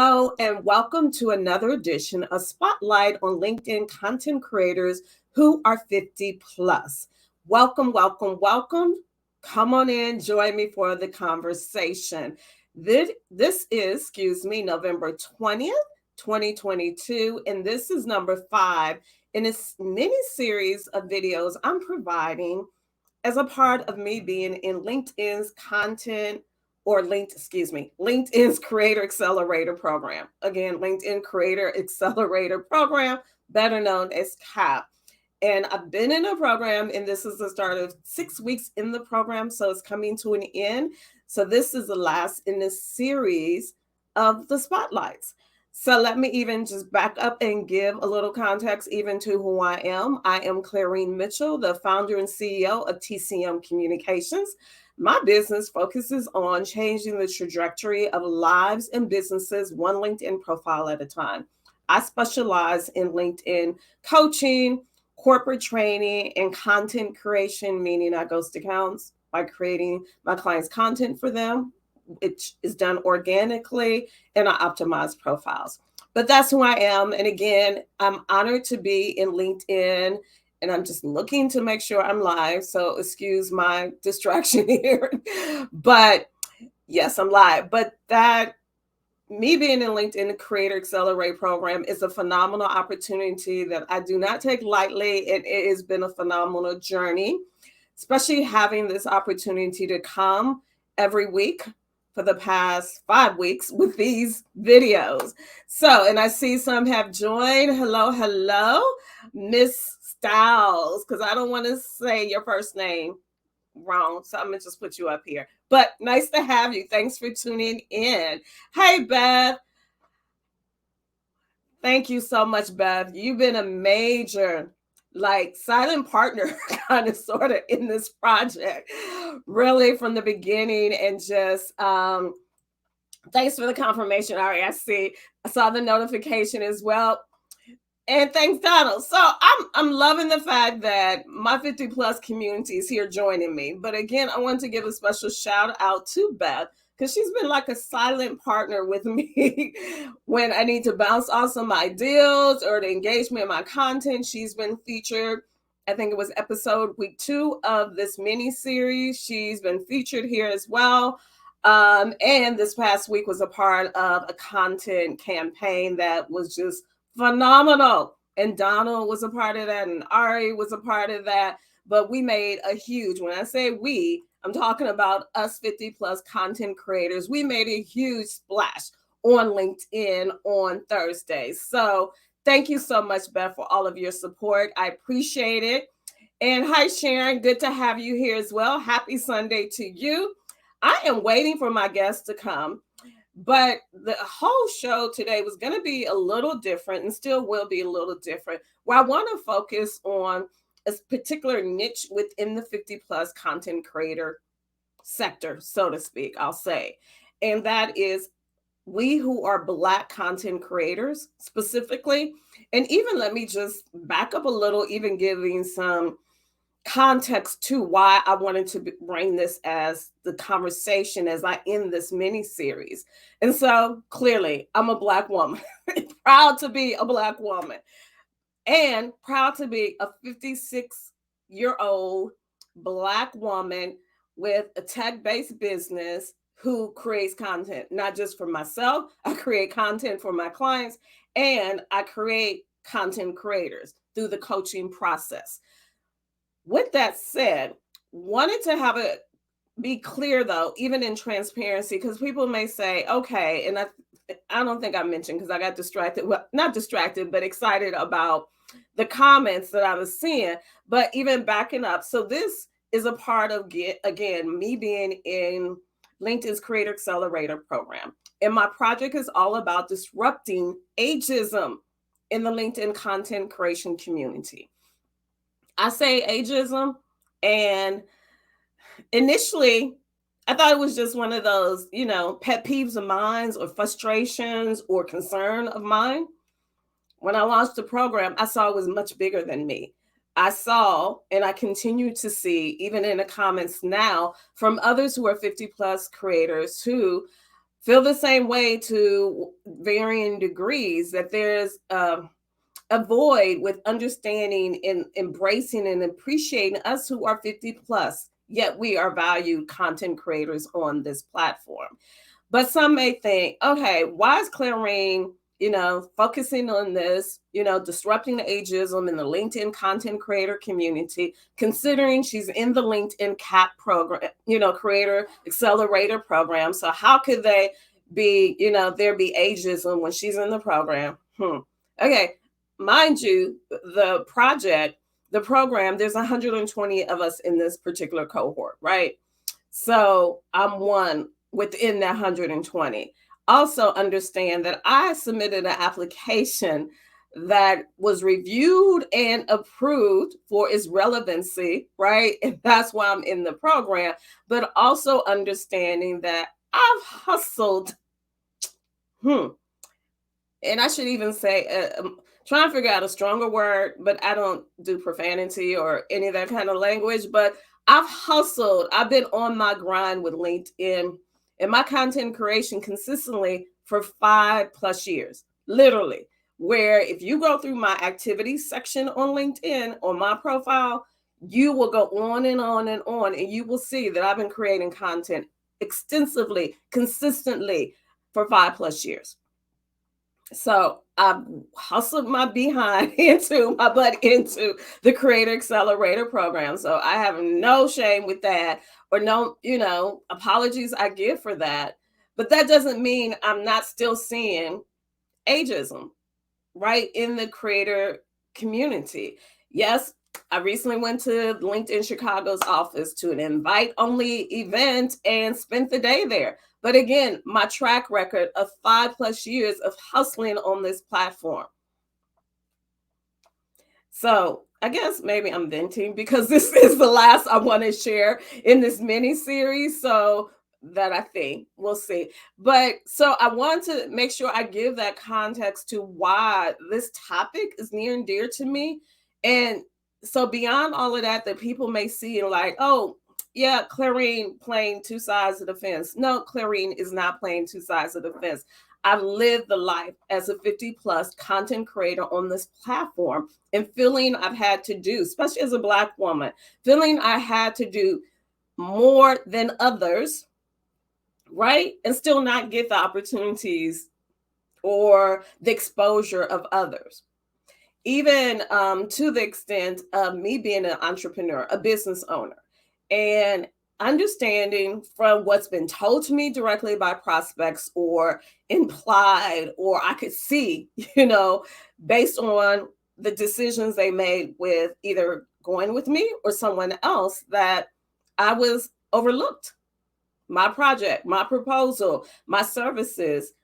Hello, and welcome to another edition of Spotlight on LinkedIn content creators who are 50 plus. Welcome, welcome, welcome. Come on in, join me for the conversation. This is, November 20th, 2022, and this is number 5 in this mini series of videos I'm providing as a part of me being in LinkedIn's LinkedIn's Creator Accelerator Program. Again, LinkedIn Creator Accelerator Program, better known as CAP. And I've been in a program, and this is the start of 6 weeks in the program, so it's coming to an end. So this is the last in this series of the spotlights. So let me even just back up and give a little context even to who I am. I am Clarine Mitchell, the founder and CEO of TCM Communications. My business focuses on changing the trajectory of lives and businesses one LinkedIn profile at a time. I specialize in LinkedIn coaching, corporate training, and content creation, meaning I ghost accounts by creating my clients' content for them. It is done organically, and I optimize profiles. But that's who I am. And again, I'm honored to be in LinkedIn, and I'm just looking to make sure I'm live. So excuse my distraction here. But yes, I'm live. But that me being in LinkedIn Creator Accelerate program is a phenomenal opportunity that I do not take lightly. And it has been a phenomenal journey, especially having this opportunity to come every week for the past 5 weeks with these videos. So, and I see some have joined. Hello, Miss Styles, because I don't want to say your first name wrong. So I'm going to just put you up here. But nice to have you. Thanks for tuning in. Hey, Beth. Thank you so much, Beth. You've been a major silent partner kind of sort of in this project, really from the beginning. And just thanks for the confirmation, Ari. I saw the notification as well. And thanks, Donald. So I'm loving the fact that my 50 plus community is here joining me. But again, I want to give a special shout out to Beth, because she's been like a silent partner with me when I need to bounce off some ideas or to engage me in my content. She's been featured. I think it was episode week 2 of this mini series. She's been featured here as well. And this past week was a part of a content campaign that was just phenomenal. And Donald was a part of that, and Ari was a part of that. But we made a huge, when I say we, I'm talking about us 50 plus content creators. We made a huge splash on LinkedIn on Thursday. So thank you so much, Beth, for all of your support. I appreciate it. And hi, Sharon. Good to have you here as well. Happy Sunday to you. I am waiting for my guests to come. But the whole show today was going to be a little different, and still will be a little different, where I want to focus on a particular niche within the 50 plus content creator sector, so to speak, I'll say. And that is we who are Black content creators specifically. And even let me just back up a little, even giving some context to why I wanted to bring this as the conversation as I end this mini series. And so clearly I'm a Black woman, proud to be a Black woman, and proud to be a 56-year-old Black woman with a tech-based business who creates content, not just for myself. I create content for my clients, and I create content creators through the coaching process. With that said, wanted to be clear though, even in transparency, because people may say, okay, and I don't think I mentioned, because I got distracted, well, not distracted, but excited about the comments that I was seeing, but even backing up. So this is a part of, again, me being in LinkedIn's Creator Accelerator program. And my project is all about disrupting ageism in the LinkedIn content creation community. I say ageism, and initially I thought it was just one of those, pet peeves of mine or frustrations or concern of mine. When I launched the program, I saw it was much bigger than me. I saw, and I continue to see, even in the comments now, from others who are 50 plus creators who feel the same way to varying degrees, that there's a void with understanding and embracing and appreciating us who are 50 plus, yet we are valued content creators on this platform. But some may think, okay, why is Clarine, focusing on this, disrupting the ageism in the LinkedIn content creator community, considering she's in the LinkedIn CAP program, creator accelerator program. So how could they be, there be ageism when she's in the program? Okay, mind you, the program, there's 120 of us in this particular cohort, right? So I'm one within that 120. Also understand that I submitted an application that was reviewed and approved for its relevancy, right? And that's why I'm in the program, but also understanding that I've hustled. And I should even say, trying to figure out a stronger word, but I don't do profanity or any of that kind of language. But I've hustled. I've been on my grind with LinkedIn and my content creation consistently for 5+ years, literally. Where if you go through my activities section on LinkedIn on my profile, you will go on and on and on, and you will see that I've been creating content extensively, consistently for 5+ years. So I hustled my behind into my butt into the Creator Accelerator program. So I have no shame with that, or no, apologies I give for that. But that doesn't mean I'm not still seeing ageism, right, in the creator community. Yes, I recently went to LinkedIn Chicago's office to an invite only event and spent the day there. But again, my track record of 5+ years of hustling on this platform. So I guess maybe I'm venting because this is the last I want to share in this mini series. So that I think we'll see. But so I want to make sure I give that context to why this topic is near and dear to me. And so beyond all of that, that people may see and like, oh, yeah, Clarine playing two sides of the fence. No, Clarine is not playing two sides of the fence. I've lived the life as a 50 plus content creator on this platform, and feeling I've had to do, especially as a Black woman, feeling I had to do more than others, right? And still not get the opportunities or the exposure of others. Even to the extent of me being an entrepreneur, a business owner, and understanding from what's been told to me directly by prospects or implied, or I could see, based on the decisions they made with either going with me or someone else, that I was overlooked. My project, my proposal, my services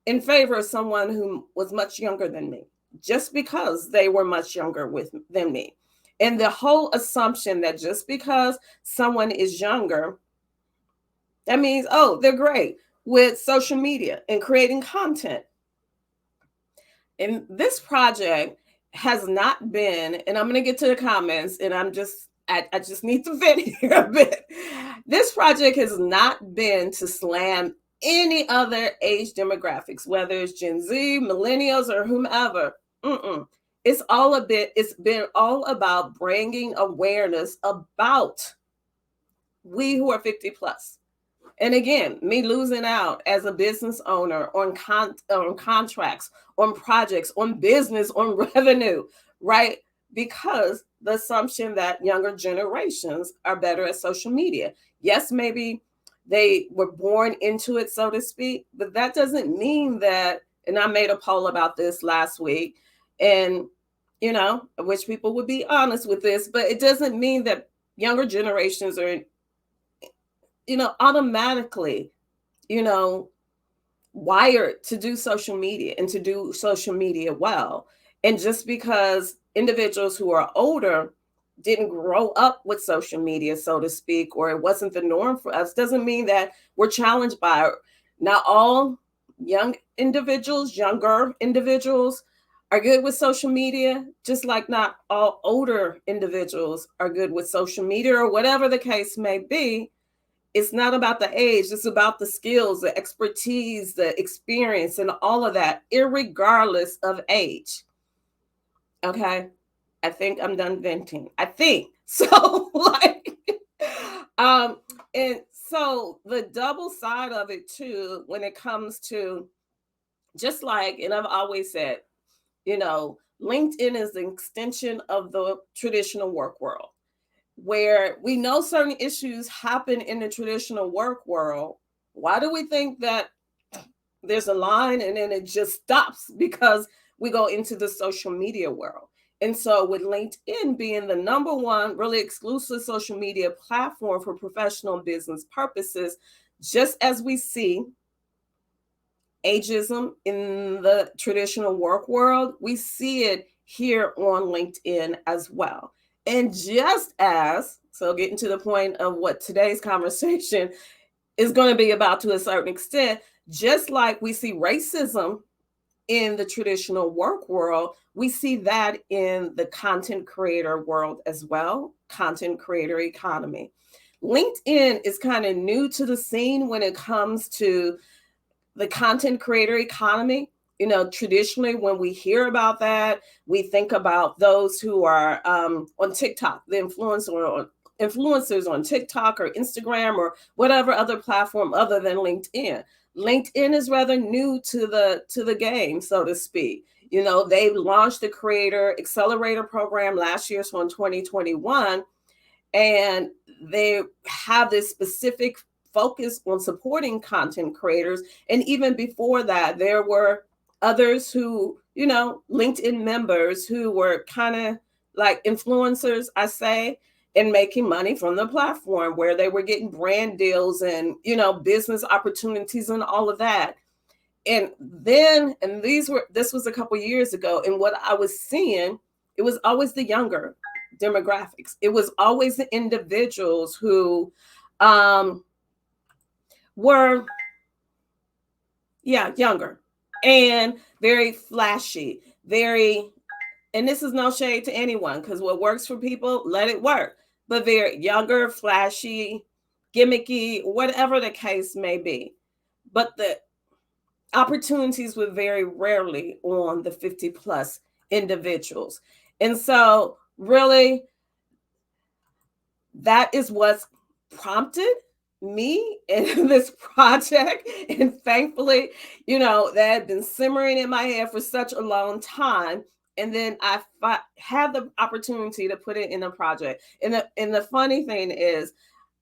in favor of someone who was much younger than me, just because they were much younger than me. And the whole assumption that just because someone is younger, that means, oh, they're great with social media and creating content. And this project has not been, and I'm going to get to the comments, and I just need to vent here a bit. This project has not been to slam any other age demographics, whether it's Gen Z, millennials, or whomever. It's been all about bringing awareness about we who are 50 plus. And again, me losing out as a business owner on contracts, on projects, on business, on revenue, right? Because the assumption that younger generations are better at social media. Yes, maybe they were born into it, so to speak, but that doesn't mean that, and I made a poll about this last week, and, I wish people would be honest with this, but it doesn't mean that younger generations are, automatically, wired to do social media and to do social media well. And just because individuals who are older didn't grow up with social media, so to speak, or it wasn't the norm for us, doesn't mean that we're challenged by it. Not all younger individuals are good with social media, just like not all older individuals are good with social media, or whatever the case may be. It's not about the age, it's about the skills, the expertise, the experience, and all of that, irregardless of age. Okay. I think I'm done venting. I think. So like um and so the double side of it too, when it comes to, just like, and I've always said, LinkedIn is an extension of the traditional work world, where we know certain issues happen in the traditional work world. Why do we think that there's a line and then it just stops? Because we go into the social media world. And so, with LinkedIn being the number one really exclusive social media platform for professional business purposes, just as we see ageism in the traditional work world, we see it here on LinkedIn as well. And just as, so getting to the point of what today's conversation is going to be about to a certain extent, just like we see racism in the traditional work world, we see that in the content creator world as well, content creator economy. LinkedIn is kind of new to the scene when it comes to the content creator economy. Traditionally, when we hear about that, we think about those who are on TikTok, the influencers on TikTok or Instagram or whatever other platform other than LinkedIn. LinkedIn is rather new to the game, so to speak. They launched the Creator Accelerator program last year, so in 2021, and they have this specific focus on supporting content creators. And even before that, there were others who, LinkedIn members who were kind of like influencers, I say, in making money from the platform, where they were getting brand deals and, business opportunities and all of that. And this was a couple years ago. And what I was seeing, it was always the younger demographics. It was always the individuals who were, younger and very flashy, and this is no shade to anyone, because what works for people, let it work. But they're younger, flashy, gimmicky, whatever the case may be. But the opportunities were very rarely on the 50 plus individuals. And so, really, that is what's prompted me in this project. And thankfully, that had been simmering in my head for such a long time. And then I had the opportunity to put it in a project. And the funny thing is,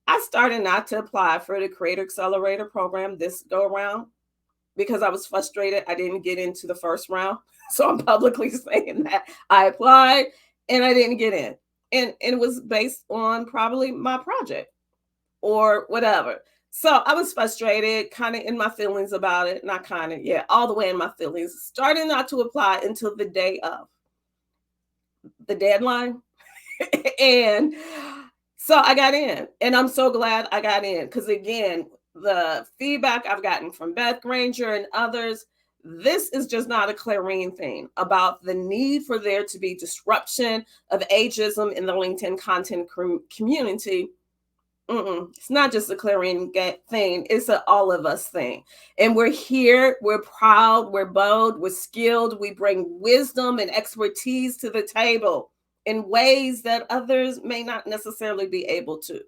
I started not to apply for the Creator Accelerator program this go around because I was frustrated I didn't get into the first round. So I'm publicly saying that I applied and I didn't get in. And it was based on probably my project or whatever. So I was frustrated, kind of in my feelings about it. Not kind of, yeah, all the way in my feelings. Started not to apply until the day of the deadline. And so I got in, and I'm so glad I got in, because again, the feedback I've gotten from Beth Granger and others, this is just not a clarion thing about the need for there to be disruption of ageism in the LinkedIn content community. It's not just a clarion thing, it's an all of us thing. And we're here, we're proud, we're bold, we're skilled, we bring wisdom and expertise to the table in ways that others may not necessarily be able to.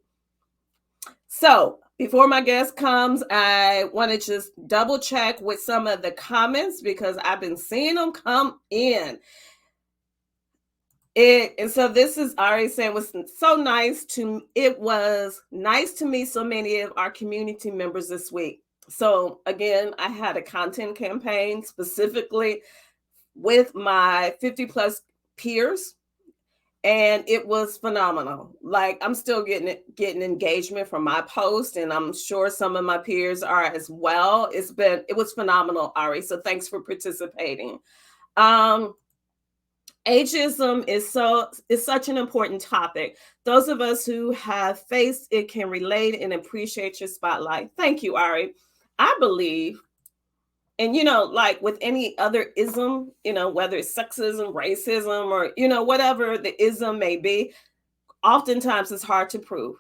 So before my guest comes, I want to just double check with some of the comments, because I've been seeing them come in. And so this is Ari saying, it was nice to meet so many of our community members this week. So again, I had a content campaign specifically with my 50 plus peers, and it was phenomenal. Like, I'm still getting engagement from my post, and I'm sure some of my peers are as well. It was phenomenal, Ari. So thanks for participating. Ageism is such an important topic. Those of us who have faced it can relate and appreciate your spotlight. Thank you, Ari. I believe, and like with any other ism, whether it's sexism, racism, or whatever the ism may be, oftentimes it's hard to prove.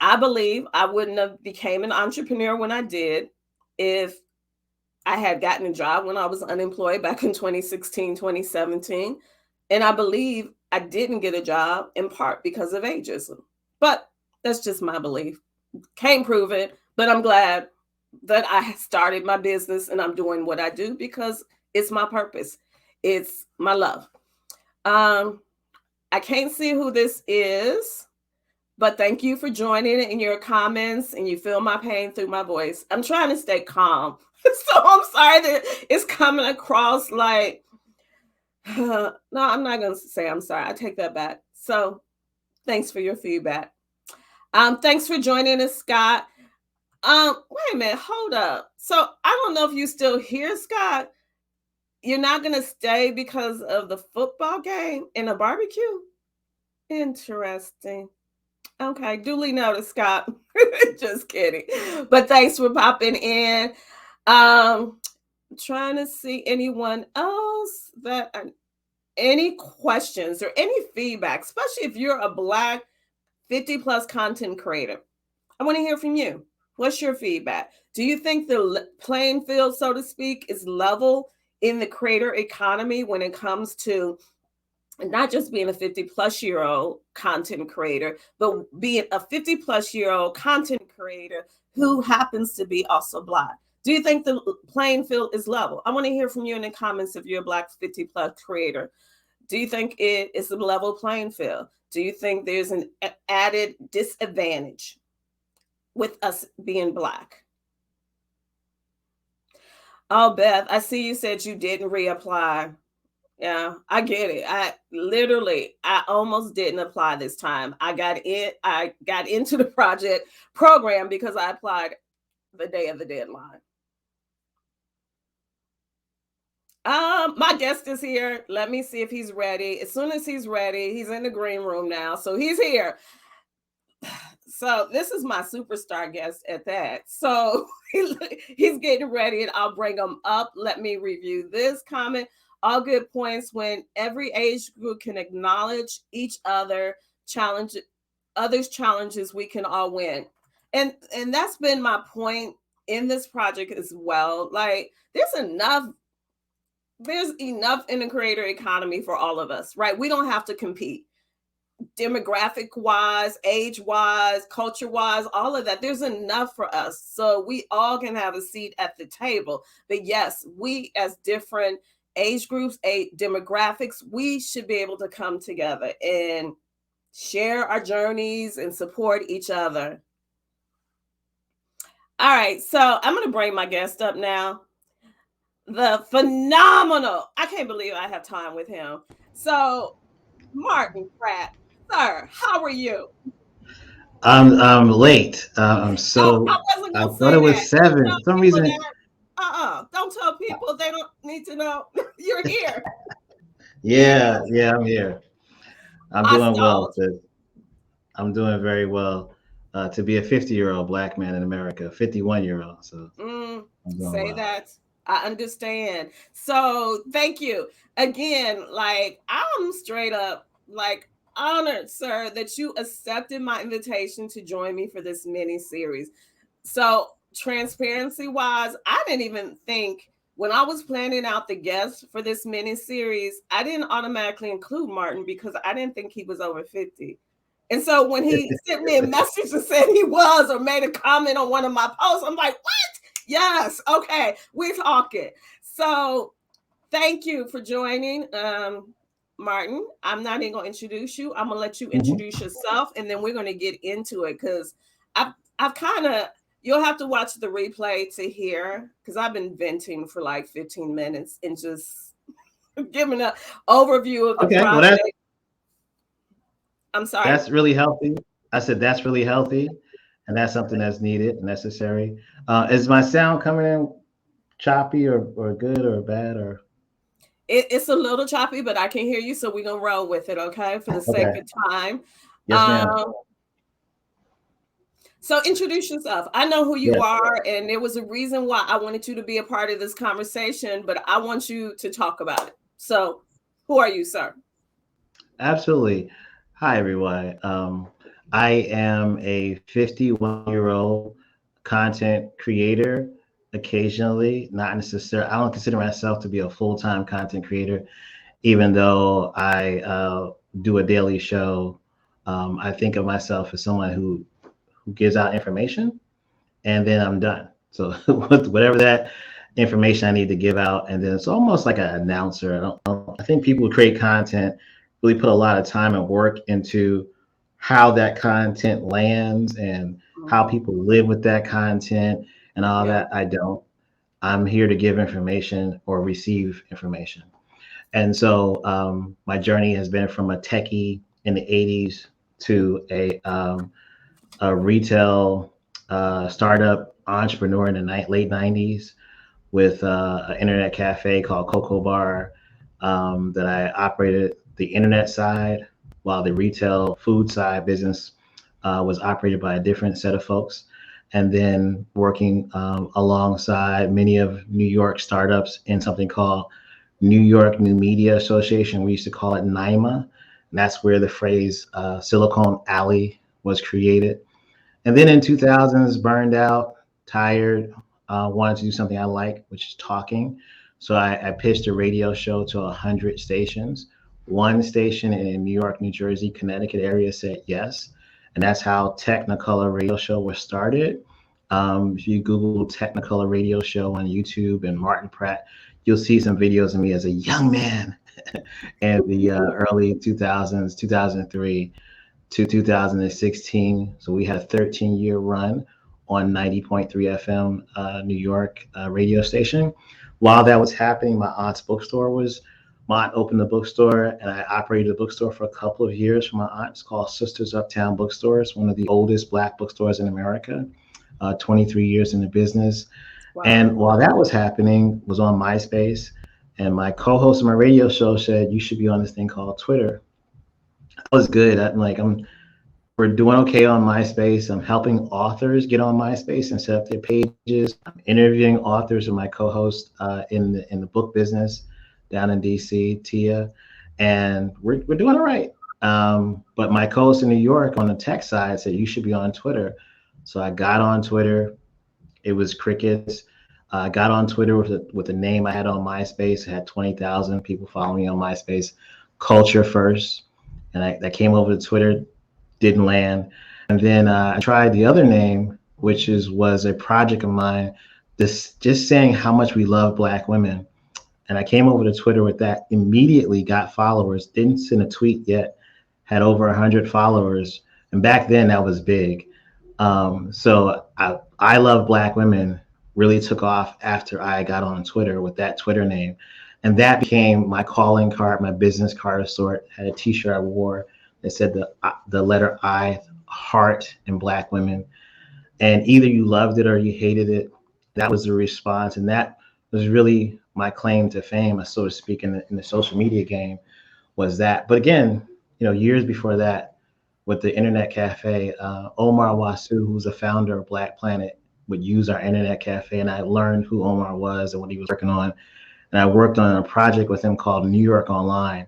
I believe I wouldn't have became an entrepreneur when I did if I had gotten a job when I was unemployed back in 2016, 2017. And I believe I didn't get a job in part because of ageism. But that's just my belief. Can't prove it, but I'm glad that I started my business and I'm doing what I do because it's my purpose. It's my love. Um, I can't see who this is, but thank you for joining in your comments and you feel my pain through my voice. I'm trying to stay calm. So I'm sorry that it's coming across like, no, I'm not going to say I'm sorry. I take that back. So thanks for your feedback. Thanks for joining us, Scott. Wait a minute, hold up. So I don't know if you still here, Scott. You're not going to stay because of the football game and a barbecue? Interesting. Okay, duly noted, Scott. Just kidding. But thanks for popping in. Trying to see anyone else that any questions or any feedback, especially if you're a Black 50 plus content creator. I want to hear from you. What's your feedback? Do you think the playing field, so to speak, is level in the creator economy when it comes to not just being a 50 plus year old content creator, but being a 50 plus year old content creator who happens to be also Black? Do you think the playing field is level? I want to hear from you in the comments if you're a Black 50 plus creator. Do you think it is a level playing field? Do you think there's an added disadvantage with us being Black? Oh, Beth, I see you said you didn't reapply. Yeah, I get it. I almost didn't apply this time. I got into the project program because I applied the day of the deadline. My guest is here. Let me see if he's ready. As soon as he's ready, he's in the green room now. So he's here. So this is my superstar guest at that. So he's getting ready and I'll bring him up. Let me review this comment. All good points when every age group can acknowledge each other, challenge others' challenges, we can all win. And that's been my point in this project as well. Like there's enough in the creator economy for all of us, right? We don't have to compete demographic wise, age wise, culture wise, all of that. There's enough for us. So we all can have a seat at the table. But yes, we as different age groups, demographics, we should be able to come together and share our journeys and support each other. All right, so I'm going to bring my guest up now. The phenomenal, I can't believe I have time with him. So, Martin Pratt, sir, how are you? I'm late. I'm Oh, so. I wasn't I gonna thought say it that. was Don't 7. tell For some people reason. that. Don't tell people they don't need to know you're here. Yeah, Yes, yeah, I'm here. I'm I doing well, stalled. sis. I'm doing very well. To be a 50-year-old black man in America, 51-year-old. So I'm doing Say well. that. I understand. So thank you again. Like I'm straight up like honored, sir, that you accepted my invitation to join me for this mini series. So transparency wise, I didn't even think when I was planning out the guests for this mini series, I didn't automatically include Martin because I didn't think he was over 50. And so when he sent me a message and said he was or made a comment on one of my posts, I'm like, what? Yes, okay, we're talking. So thank you for joining. Martin, I'm not even gonna introduce you. I'm gonna let you Hmm. introduce yourself and then we're gonna get into it because I've kind of you'll have to watch the replay to hear because I've been venting for like 15 minutes and just giving an overview of the Okay, well project. I'm sorry. that's really healthy. I said that's really healthy, and that's something that's needed and necessary. Is my sound coming in choppy or good or bad or? It's a little choppy, but I can hear you, so we're gonna roll with it, okay? For the sake Okay. of time. Yes, ma'am. Um, so introduce yourself. I know who you Yes, are, and there was a reason why I wanted you to be a part of this conversation, but I want you to talk about it. So, who are you, sir? absolutely. Hi, everyone. I am a 51-year-old content creator occasionally, not necessarily. I don't consider myself to be a full-time content creator, even though I do a daily show. I think of myself as someone who gives out information, and then I'm done. So whatever that information I need to give out, and then it's almost like an announcer. I think people who create content really put a lot of time and work into how that content lands and how Mhm. people live with that content and all Yeah. that. I don't. I'm here to give information or receive information. And so my journey has been from a techie in the 80s to a retail startup entrepreneur in the late 90s with an internet cafe called Cocoa Bar that I operated the internet side while the retail food side business was operated by a different set of folks. And then working alongside many of New York startups in something called New York New Media Association. We used to call it NYMA. And that's where the phrase Silicon Alley was created. And then in 2000s, burned out, tired, wanted to do something I like, which is talking. So I pitched a radio show to 100 stations. One station in New York, New Jersey, Connecticut area said yes. And that's how Technicolor Radio Show was started. If you Google Technicolor Radio Show on YouTube and Martin Pratt, you'll see some videos of me as a young man in the early 2000s, 2003 to 2016. So we had a 13-year run on 90.3 FM New York radio station. While that was happening, my aunt opened the bookstore and I operated the bookstore for a couple of years for my aunt. It's called Sisters Uptown Bookstore. It's one of the oldest Black bookstores in America, 23 years in the business. Wow. And while that was happening, was on MySpace. And my co-host of my radio show said, you should be on this thing called Twitter. I was good. We're doing okay on MySpace. I'm helping authors get on MySpace and set up their pages. I'm interviewing authors and my co-host in the book business down in DC, Tia, and we're doing all right. But my co-host in New York on the tech side said you should be on Twitter. So I got on Twitter. It was crickets. I got on Twitter with the name I had on MySpace. I had 20,000 people following me on MySpace. Culture first, and I came over to Twitter, didn't land. And then I tried the other name, which was a project of mine, this just saying how much we love Black women. And I came over to Twitter with that, immediately got followers, didn't send a tweet yet, had over 100 followers. And back then that was big. I love Black women really took off after I got on Twitter with that Twitter name. And that became my calling card, my business card of sort. Had a T-shirt I wore that said the letter I, heart, and Black women. And either you loved it or you hated it. That was the response, and that was really my claim to fame, so to speak, in the social media game. Was that? But again, years before that, with the internet cafe, Omar Wasu, who's the founder of Black Planet, would use our internet cafe, and I learned who Omar was and what he was working on. And I worked on a project with him called New York Online,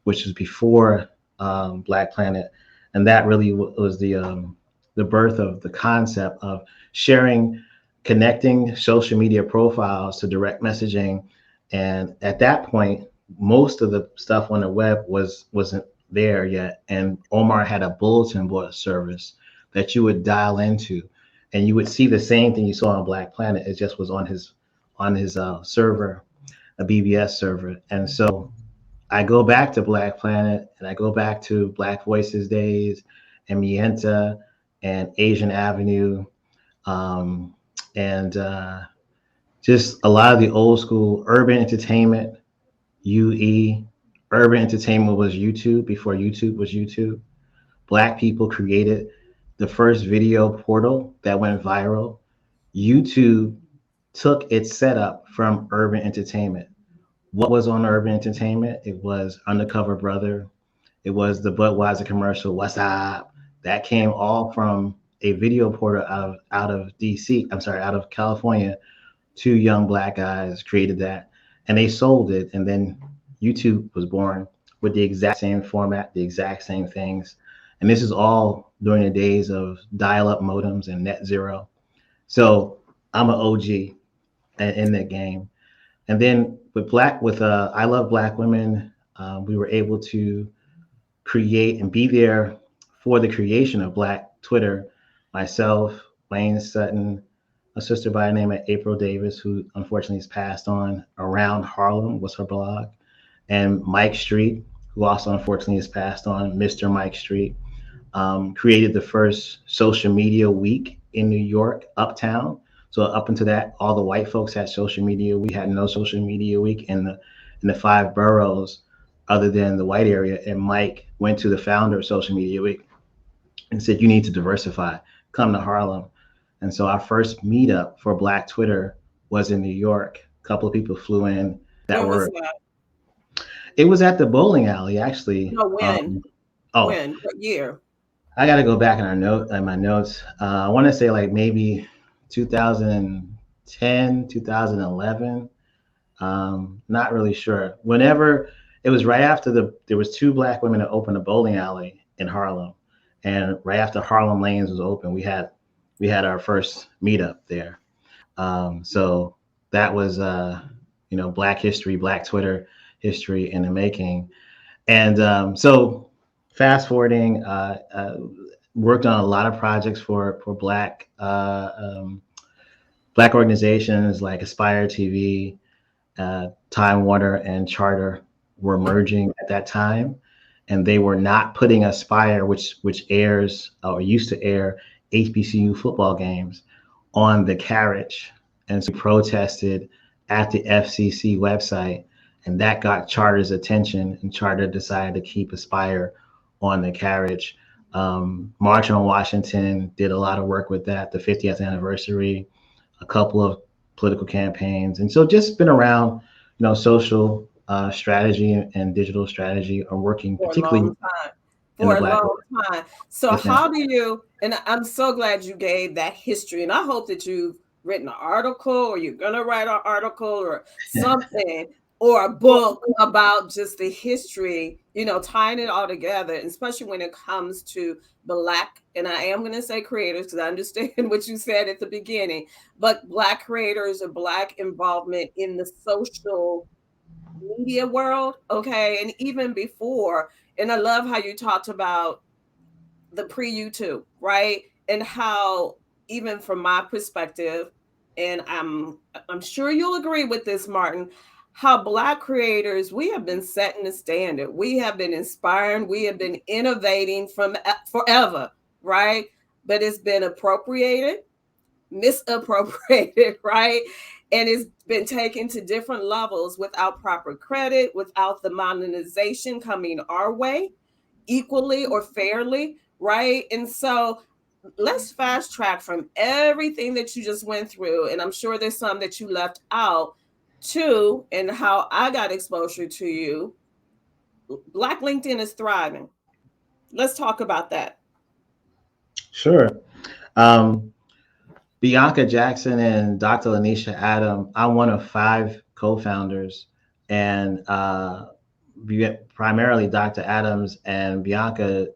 which was before Black Planet, and that really was the birth of the concept of sharing, connecting social media profiles to direct messaging. And at that point, most of the stuff on the web wasn't there yet. And Omar had a bulletin board service that you would dial into, and you would see the same thing you saw on Black Planet. It just was on his server, a BBS server. And so I go back to Black Planet and I go back to Black Voices Days and Mienta and Asian Avenue, um, and just a lot of the old school urban entertainment, UE. Urban entertainment was YouTube before YouTube was YouTube. Black people created the first video portal that went viral. YouTube took its setup from urban entertainment. What was on urban entertainment? It was Undercover Brother. It was the Budweiser commercial, What's Up? That came all from a video portal out of DC. I'm sorry, out of California. Two young Black guys created that, and they sold it. And then YouTube was born with the exact same format, the exact same things. And this is all during the days of dial-up modems and net zero. So I'm an OG in that game. And then with I Love Black Women, we were able to create and be there for the creation of Black Twitter. Myself, Wayne Sutton, a sister by the name of April Davis, who unfortunately has passed on. Around Harlem was her blog, and Mike Street, who also unfortunately has passed on. Mr. Mike Street created the first social media week in New York, Uptown. So up until that, all the white folks had social media. We had no social media week in the five boroughs, other than the white area. And Mike went to the founder of Social Media Week and said, "You need to diversify. Come to Harlem." And so our first meetup for Black Twitter was in New York. A couple of people flew in that When was were. that? It was at the bowling alley, actually. No, when? Oh, When? What year? I got to go back in my notes. I want to say like maybe 2010, 2011. Not really sure. Whenever it was right after there was two Black women that opened a bowling alley in Harlem, and right after Harlem Lanes was open, we had our first meetup there. So that was Black history, Black Twitter history in the making. And so fast forwarding, worked on a lot of projects for Black organizations like Aspire TV, Time Warner, and Charter were merging at that time, and they were not putting Aspire, which airs or used to air HBCU football games, on the carriage. And so we protested at the FCC website, and that got Charter's attention, and Charter decided to keep Aspire on the carriage. March on Washington did a lot of work with that, the 50th anniversary, a couple of political campaigns. And so just been around, social strategy and digital strategy are working For a particularly long time. in the For a Black long world. time. So Yes, ma'am. how do you, and I'm so glad you gave that history, and I hope that you've written an article or you're going to write an article or something or a book about just the history, tying it all together, especially when it comes to Black, and I am going to say creators because I understand what you said at the beginning, but Black creators or Black involvement in the social media world, okay, and even before. And I love how you talked about the pre YouTube, right? And how even from my perspective, and I'm sure you'll agree with this, Martin, how Black creators, we have been setting the standard. We have been inspiring, we have been innovating from forever, right? But it's been appropriated, misappropriated, right? And it's been taken to different levels without proper credit, without the monetization coming our way equally or fairly, right? And so let's fast track from everything that you just went through. And I'm sure there's some that you left out to, and how I got exposure to you. Black LinkedIn is thriving. Let's talk about that. Sure. Um, Bianca Jackson and Dr. Lanisha Adam, I'm one of five co-founders, and primarily Dr. Adams and Bianca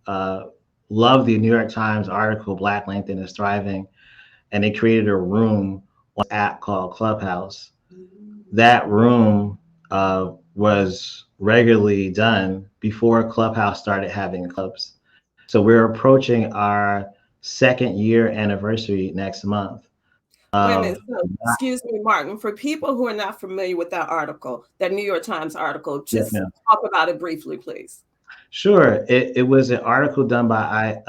uh, loved the New York Times article "Black LinkedIn is Thriving," and they created a room on an app called Clubhouse. That room was regularly done before Clubhouse started having clubs. So we're approaching our second year anniversary next month Wait a of. minute. So, excuse me, Martin. For people who are not familiar with that article, that New York Times article, Yes, just ma'am. talk about it briefly, please. Sure. It was an article done by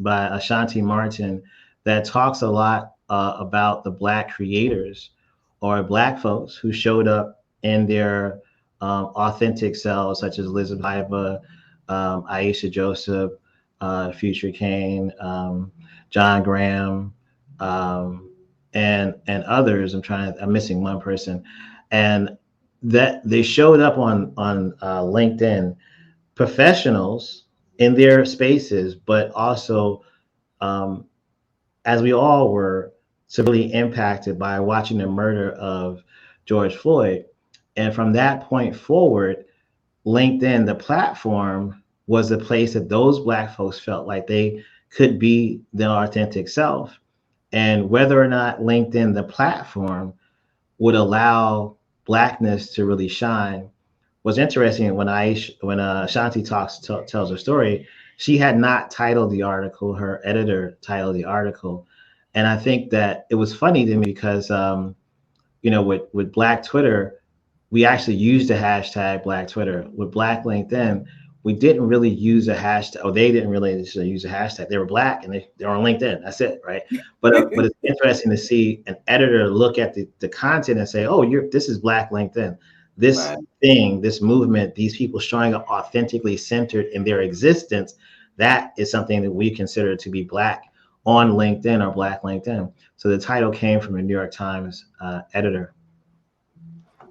Ashanti Martin that talks a lot about the Black creators or Black folks who showed up in their authentic selves, such as Elizabeth Iba, Aisha Joseph, Future Kane, John Graham, um, and others. I'm missing one person, and that they showed up on LinkedIn, professionals in their spaces, but also, um, as we all were, severely impacted by watching the murder of George Floyd. And from that point forward, LinkedIn, the platform, was a place that those Black folks felt like they could be their authentic self. And whether or not LinkedIn, the platform, would allow Blackness to really shine was interesting. When Shanti tells her story, she had not titled the article. Her editor titled the article, and I think that it was funny to me because with Black Twitter, we actually used the hashtag Black Twitter. With Black LinkedIn, we didn't really use a hashtag, or they didn't really use a hashtag. They were Black and they're on LinkedIn. That's it, right? But it's interesting to see an editor look at the content and say, "Oh, this is Black LinkedIn. This Right. thing, this movement, these people showing up authentically centered in their existence, that is something that we consider to be Black on LinkedIn or Black LinkedIn." So the title came from a New York Times editor.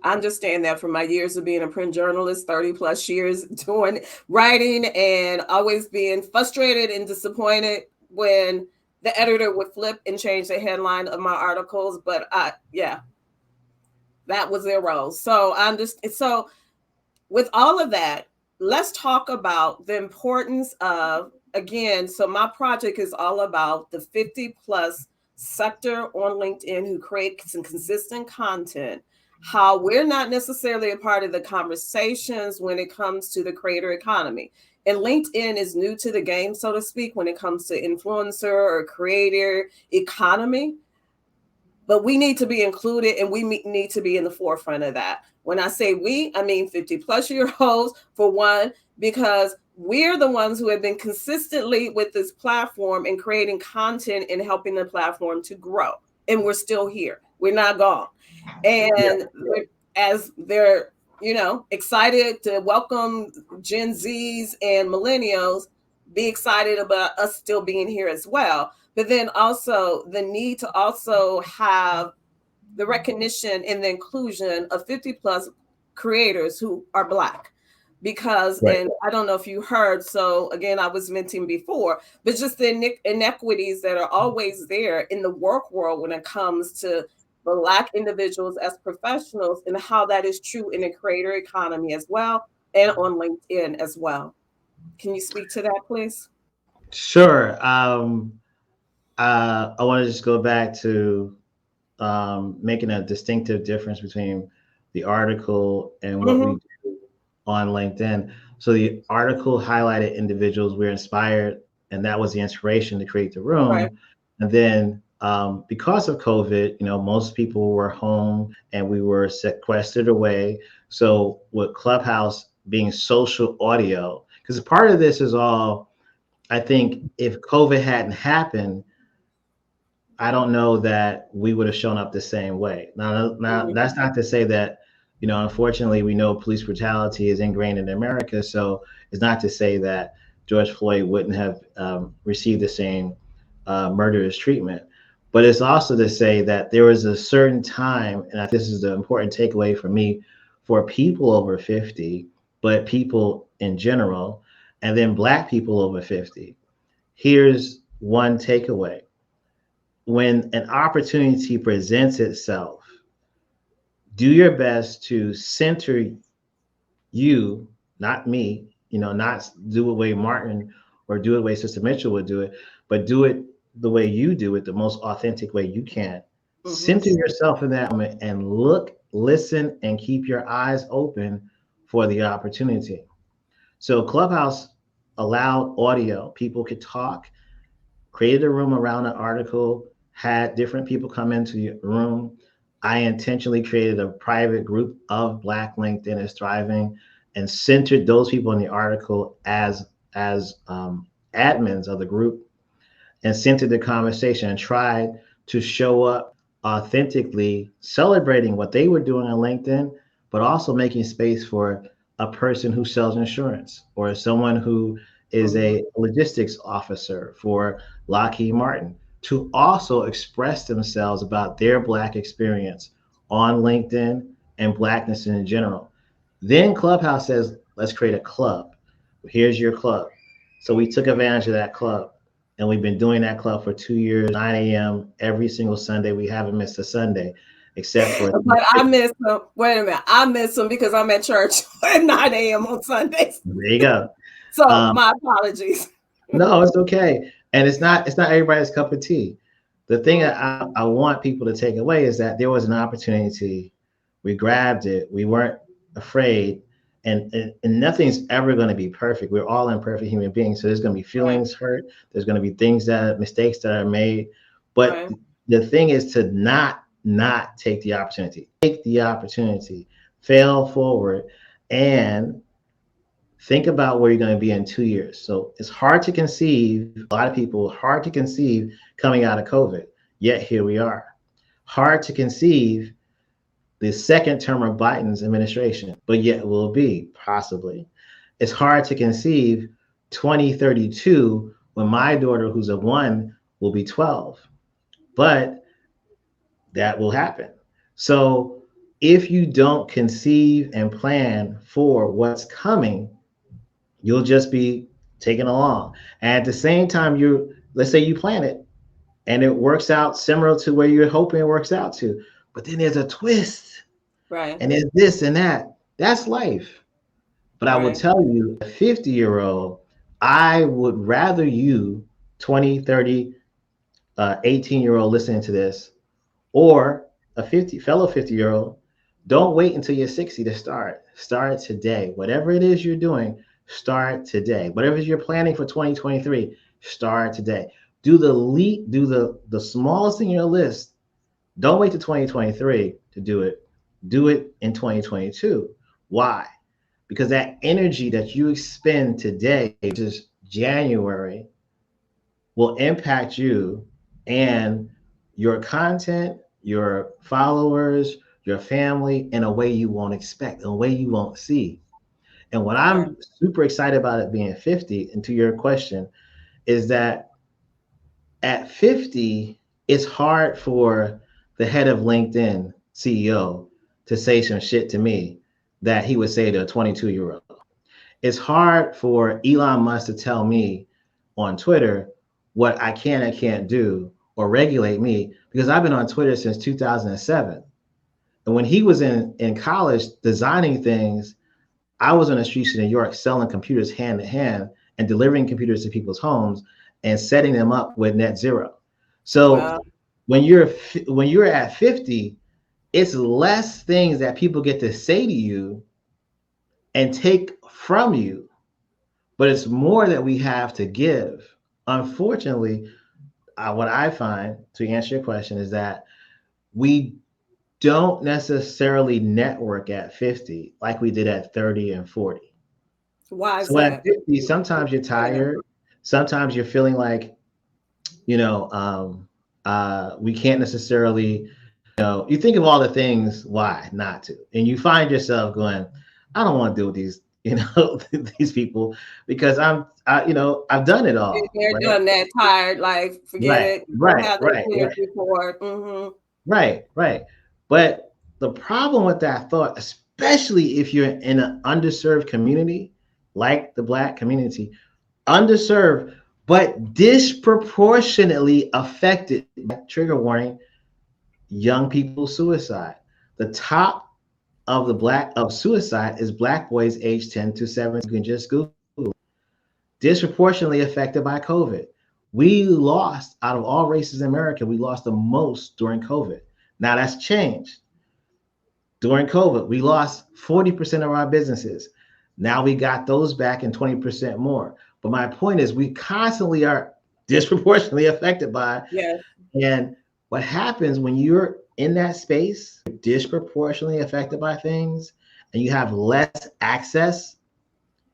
I understand that from my years of being a print journalist, 30 plus years doing writing, and always being frustrated and disappointed when the editor would flip and change the headline of my articles. But yeah, that was their role. So I'm just, so with all of that, let's talk about the importance of, again, so my project is all about the 50 plus sector on LinkedIn who create some consistent content, how we're not necessarily a part of the conversations when it comes to the creator economy. And LinkedIn is new to the game, so to speak, when it comes to influencer or creator economy. But we need to be included, and we need to be in the forefront of that. When I say we, I mean 50 plus year olds, for one, because we're the ones who have been consistently with this platform and creating content and helping the platform to grow. And we're still here. We're not gone. Yeah. And as they're, excited to welcome Gen Zs and millennials, be excited about us still being here as well. But then also the need to also have the recognition and the inclusion of 50 plus creators who are Black. Because, Right. and I don't know if you heard, so again, I was mentioning before, but just the inequities that are always there in the work world when it comes to Black individuals as professionals, and how that is true in the creator economy as well, and on LinkedIn as well. Can you speak to that, please? Sure. I want to just go back to making a distinctive difference between the article and what we Mm-hmm. do on LinkedIn. So the article highlighted individuals we're inspired, and that was the inspiration to create the Right. room. And then because of COVID, most people were home and we were sequestered away. So with Clubhouse being social audio, because part of this is all, I think if COVID hadn't happened, I don't know that we would have shown up the same way. Now Mm-hmm. that's not to say that, unfortunately, we know police brutality is ingrained in America. So it's not to say that George Floyd wouldn't have received the same murderous treatment. But it's also to say that there was a certain time, and I think this is the important takeaway for me, for people over 50, but people in general, and then Black people over 50. Here's one takeaway: when an opportunity presents itself, do your best to center you, not me, not do it the way Martin or do it the way Sister Mitchell would do it, but do it the way you do it, the most authentic way you can. Mm-hmm. Center yourself in that moment and look, listen, and keep your eyes open for the opportunity. So Clubhouse allowed audio, people could talk, created a room around an article, had different people come into the room. I intentionally created a private group of Black LinkedIn is Thriving and centered those people in the article as admins of the group, and centered the conversation and tried to show up authentically, celebrating what they were doing on LinkedIn, but also making space for a person who sells insurance or someone who is Mm-hmm. a logistics officer for Lockheed Martin to also express themselves about their Black experience on LinkedIn and Blackness in general. Then Clubhouse says, let's create a club. Here's your club. So we took advantage of that club, and we've been doing that club for 2 years, 9 a.m. every single Sunday. We haven't missed a Sunday except for But I miss them. Wait a minute. I miss them because I'm at church at 9 a.m. on Sundays. there you go. So my apologies. No, it's okay. And it's not everybody's cup of tea. The thing that Mhm. I want people to take away is that there was an opportunity. We grabbed it. We weren't afraid. And nothing's ever going to be perfect. We're all imperfect human beings. So there's going to be Right. feelings hurt. There's going to be mistakes that are made. But Right. the thing is to not take the opportunity. Take the opportunity. Fail forward and think about where you're going to be in 2 years. So it's hard to conceive, a lot of people, hard to conceive coming out of COVID, yet here we are. Hard to conceive the second term of Biden's administration, but yet will be possibly. It's hard to conceive 2032 when my daughter, who's a one, will be 12, but that will happen. So if you don't conceive and plan for what's coming, you'll just be taken along. And at the same time, let's say you plan it and it works out similar to where you're hoping it works out to, but then there's a twist Right. and there's this and that. That's life. But I will Right. tell you, a 50-year-old, I would rather you, 20, 30, 18-year-old listening to this, or a 50-year-old, don't wait until you're 60 to start. Start today. Whatever it is you're doing, start today. Whatever you're planning for 2023, start today. Do the leap, do the smallest in your list. Don't wait to 2023 to do it. Do it in 2022. Why? Because that energy that you expend today, which is January, will impact you and your content, your followers, your family in a way you won't expect, in a way you won't see. And what Right. I'm super excited about it being 50, and to your question, is that at 50, it's hard for the head of LinkedIn CEO to say some shit to me that he would say to a 22-year-old. It's hard for Elon Musk to tell me on Twitter what I can and can't do or regulate me because I've been on Twitter since 2007. And when he was in college designing things, I was on the streets of New York selling computers hand to hand and delivering computers to people's homes and setting them up with net zero. So Wow. when you're at 50, it's less things that people get to say to you and take from you, but it's more that we have to give. Unfortunately, what I find to answer your question is that we don't necessarily network at 50 like we did at 30 and 40. Why is So at that? 50, sometimes you're tired. Sometimes you're feeling like, we can't necessarily, you think of all the things why not to. And you find yourself going, I don't want to deal with these, these people because I've done it all, They're right? done that, tired, like forget Right, it. Don't right, have the right, right, energy for it. Mm-hmm. right, right. But the problem with that thought, especially if you're in an underserved community like the Black community, underserved, but disproportionately affected by trigger warning, young people's suicide. The top of the black of suicide is Black boys aged 10 to 17. You can just Google disproportionately affected by COVID. We lost out of all races in America, we lost the most during COVID. Now that's changed. During COVID, we lost 40% of our businesses. Now we got those back and 20% more. But my point is, we constantly are disproportionately affected by. Yes. And what happens when you're in that space, disproportionately affected by things, and you have less access,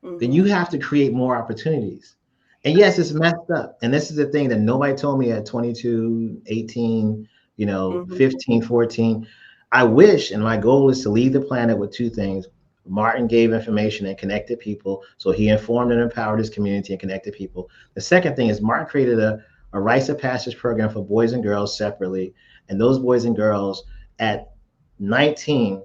then you Mm-hmm. have to create more opportunities. And yes, it's messed up. And this is the thing that nobody told me at 22, 18, Mm-hmm. 15, 14. I wish, and my goal is to leave the planet with two things. Martin gave information and connected people. So he informed and empowered his community and connected people. The second thing is Martin created a rites of passage program for boys and girls separately. And those boys and girls at 19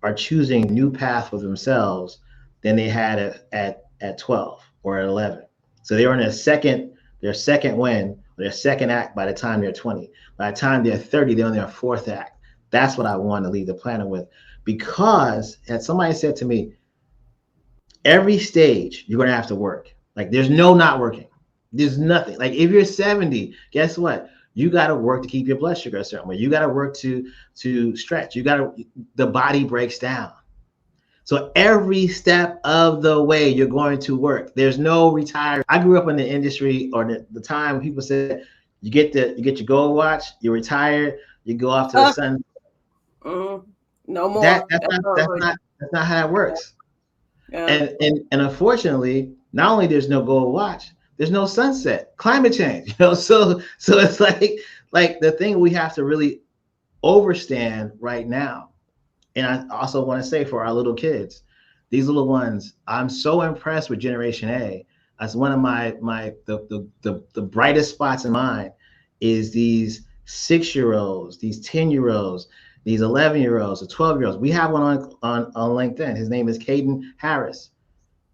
are choosing a new path for themselves than they had at 12 or at 11. So they were in their second win, their second act by the time they're 20. By the time they're 30, they're on their fourth act. That's what I want to leave the planet with. Because, as somebody said to me, every stage you're going to have to work. Like there's no not working. There's nothing. Like if you're 70, guess what? You got to work to keep your blood sugar a certain way. You got to work to stretch. You got to the body breaks down. So every step of the way you're going to work. There's no retire. I grew up in the industry or the time people said you get your gold watch, you're retired, you go off to the Uh, sun. no That more. that's That's not not that's really. not that's not how that works. Yeah. And unfortunately, not only there's no gold watch, there's no sunset. Climate change, you know. So it's like the thing we have to really overstand right now. And I also want to say for our little kids, these little ones, I'm so impressed with Generation A. As one of the brightest spots in mine is these 6 year olds, these 10 year olds, these 11 year olds, the 12 year olds. We have one on LinkedIn. His name is Caden Harris.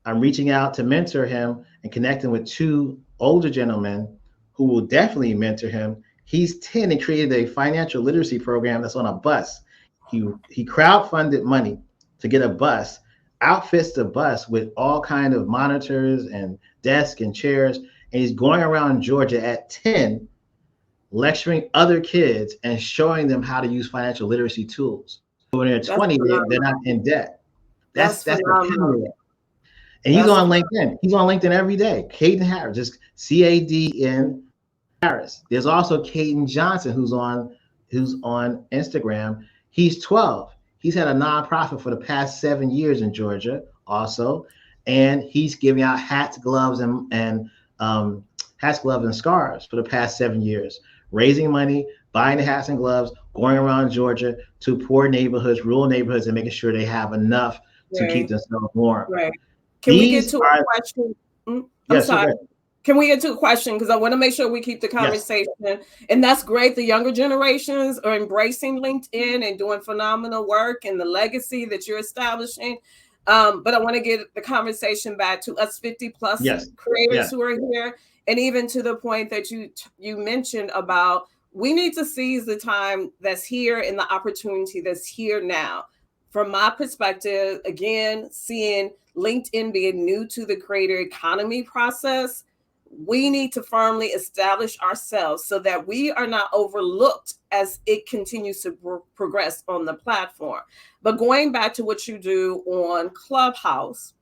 I'm reaching out to mentor him and connecting with two older gentlemen who will definitely mentor him. He's 10 and created a financial literacy program that's on a bus. He crowdfunded money to get a bus, outfits the bus with all kind of monitors and desks and chairs, and he's going around Georgia at 10 lecturing other kids and showing them how to use financial literacy tools. So when they're That's 20, they're not phenomenal. in debt. That's That's the phenomenal. power. And he's That's on LinkedIn. He's on LinkedIn every day. Caden Harris, just Cadn Harris. There's also Caden Johnson who's on Instagram. He's 12. He's had a nonprofit for the past 7 years in Georgia, also, and he's giving out hats, gloves, and hats, gloves, and scarves for the past 7 years, raising money, buying the hats and gloves, going around Georgia to poor neighborhoods, rural neighborhoods, and making sure they have enough to keep great. themselves warm. Right. Can we get These to a are question? I'm yes, sorry. okay. Can we get to a question? Because I want to make sure we keep the Yes, conversation. And that's great. The younger generations are embracing LinkedIn and doing phenomenal work and the legacy that you're establishing. But I want to get the conversation back to us 50 plus yes, creators yes, who are here. And even to the point that you mentioned about we need to seize the time that's here and the opportunity that's here now. From my perspective, again, seeing LinkedIn being new to the creator economy process, we need to firmly establish ourselves so that we are not overlooked as it continues to progress on the platform. But going back to what you do on Clubhouse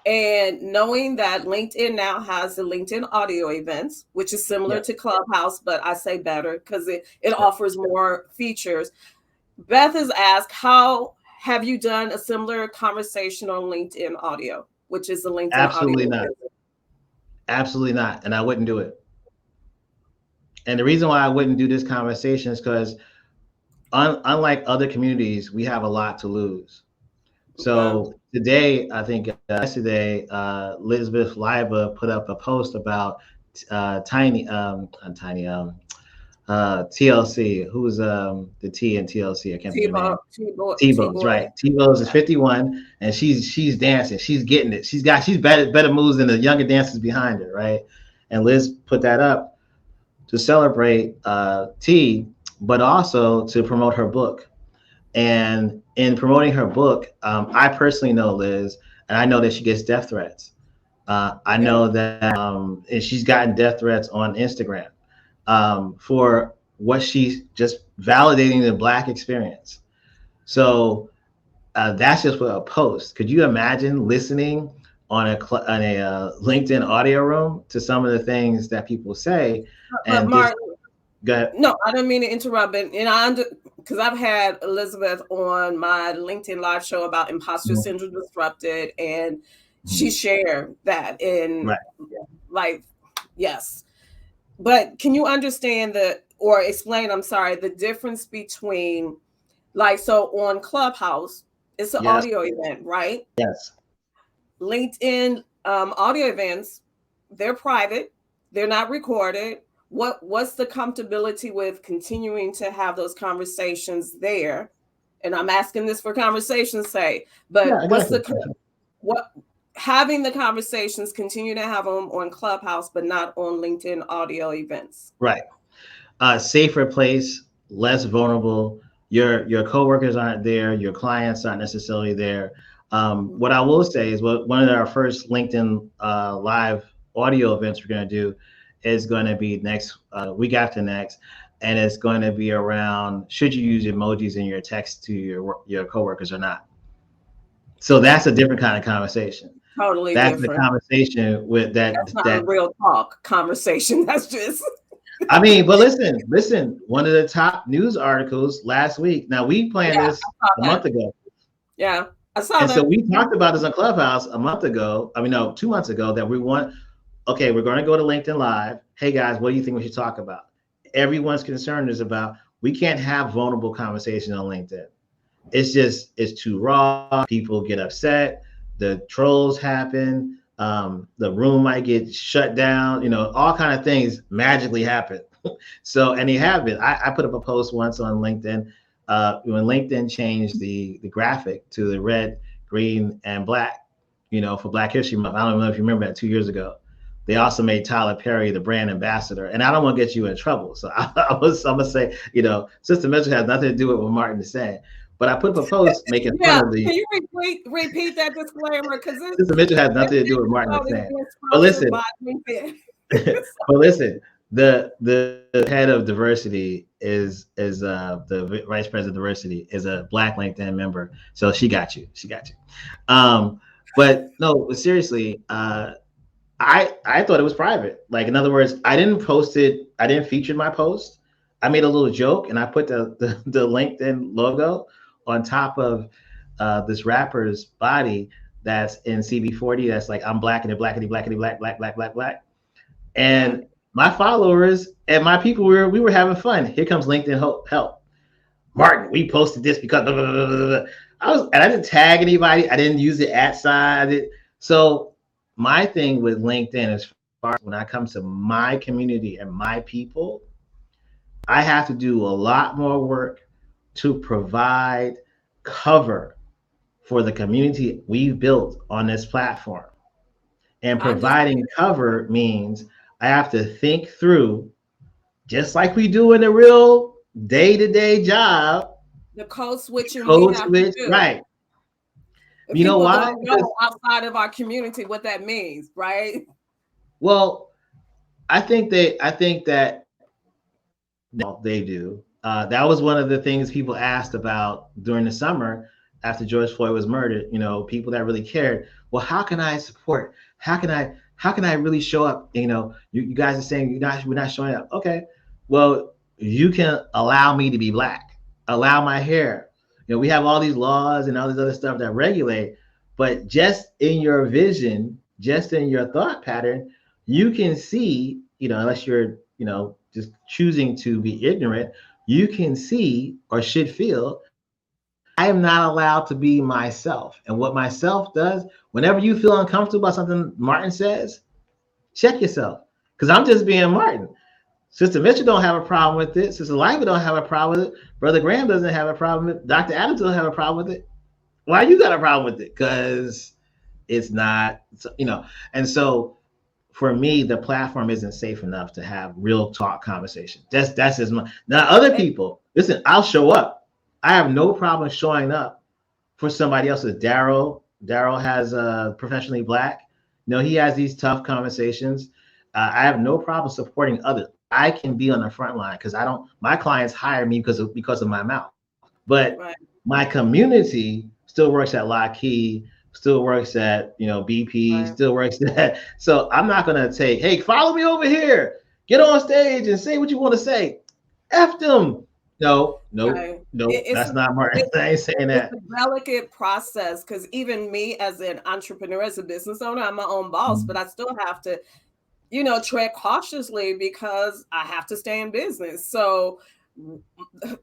and knowing that LinkedIn now has the LinkedIn audio events, which is similar yes. to Clubhouse, but I say better because it offers more features. Beth has asked, how have you done a similar conversation on LinkedIn audio, which is the LinkedIn audio Absolutely not. event? Absolutely not. And I wouldn't do it. And the reason why I wouldn't do this conversation is because unlike other communities, we have a lot to lose. Okay. So today, I think yesterday, Elizabeth Liba put up a post about Tiny TLC. Who's the T in TLC? I can't think of her T-Ball, name. T-Boy, T-Bows, T-Boy. right? T-Bows is Yeah. 51, and she's dancing. She's getting it. She's better moves than the younger dancers behind her, right? And Liz put that up to celebrate T, but also to promote her book. And in promoting her book, I personally know Liz, and I know that she gets death threats. I Yeah. know that, and she's gotten death threats on Instagram for what she's just validating the Black experience. So that's just for a post. Could you imagine listening on a LinkedIn audio room to some of the things that people say But and just Mark, go ahead. no, I don't mean to interrupt, and because I've had Elizabeth on my LinkedIn live show about imposter Mhm. syndrome disrupted, and she Mhm. shared that in Right. like, yes. But can you understand or explain? I'm sorry, the difference between like so on Clubhouse, it's an Yes. audio event, right? Yes. LinkedIn audio events, they're private, they're not recorded. What's the comfortability with continuing to have those conversations there? And I'm asking this for conversation's sake, but Yeah. what's Exactly. the what having the conversations continue to have them on Clubhouse, but not on LinkedIn audio events? Right. Safer place, less vulnerable. Your coworkers aren't there. Your clients aren't necessarily there. What I will say is, one of our first LinkedIn live audio events we're going to do is going to be next week after next, and it's going to be around should you use emojis in your text to your coworkers or not. So that's a different kind of conversation. Totally That's the different. conversation with That's not a that. real talk conversation. That's just I mean, but listen. One of the top news articles last week. Now we planned yeah, this I saw a month that. ago, Yeah, I saw and so that. we talked about this on Clubhouse a month ago. I mean, no, 2 months ago. That we want. Okay, we're going to go to LinkedIn Live. Hey guys, what do you think we should talk about? Everyone's concern is about we can't have vulnerable conversation on LinkedIn. It's too raw. People get upset. The trolls happen. The room might get shut down. All kind of things magically happen. So, and they have been. I put up a post once on LinkedIn when LinkedIn changed the graphic to the red, green, and black. For Black History Month. I don't know if you remember that 2 years ago. They also made Tyler Perry the brand ambassador, and I don't want to get you in trouble. So I'm gonna say, Sister Mitchell has nothing to do with what Martin is saying. But I put up a post making fun Yeah, of the can you repeat that disclaimer? Because Sister Mitchell has nothing to this do with what Martin is episode is saying. being But sponsored listen, by LinkedIn. but listen, the head of diversity is the vice president of diversity is a Black LinkedIn member. So she got you. She got you. But no, seriously, I thought it was private. Like in other words, I didn't post it. I didn't feature my post. I made a little joke and I put the LinkedIn logo on top of this rapper's body that's in CB40. That's like I'm black and blackity blackity black black black black black. Yeah. And my followers and my people we were having fun. Here comes LinkedIn help. Martin, we posted this because blah, blah, blah, blah, blah. I didn't tag anybody. I didn't use the at sign. So my thing with LinkedIn, as far as when I come to my community and my people, I have to do a lot more work to provide cover for the community we've built on this platform. And I understand providing cover means I have to think through, just like we do in a real day-to-day job, the code switching we code have to switch, do. right? And You know people why? don't Because know outside of our community what that means, right? well, I think that now they do. That was one of the things people asked about during the summer after George Floyd was murdered. People that really cared. Well, how can I support? How can I really show up? You guys are saying we're not showing up. Okay, well, you can allow me to be black, allow my hair. We have all these laws and all this other stuff that regulate, but just in your vision, just in your thought pattern, you can see, unless you're, just choosing to be ignorant, you can see or should feel I am not allowed to be myself. And what myself does, whenever you feel uncomfortable about something Martin says, check yourself. Because I'm just being Martin. Sister Mitchell don't have a problem with it. Sister Liva don't have a problem with it. Brother Graham doesn't have a problem with it. Dr. Adams doesn't have a problem with it. Why you got a problem with it? Because it's not, And so for me, the platform isn't safe enough to have real talk conversation. That's as much. Now, other And people, listen, I'll show up. I have no problem showing up for somebody else. Daryl has professionally black. He has these tough conversations. I have no problem supporting others. I can be on the front line because I don't. My clients hire me because of my mouth. But right, my community still works at Lockheed, still works at BP, right, still works at. So I'm not gonna take, hey, follow me over here, get on stage and say what you want to say. F them. No, nope, right. nope. That's not Martin. It's I ain't saying it's that. a delicate process because even me as an entrepreneur, as a business owner, I'm my own boss, but Mhm. I still have to, tread cautiously because I have to stay in business. So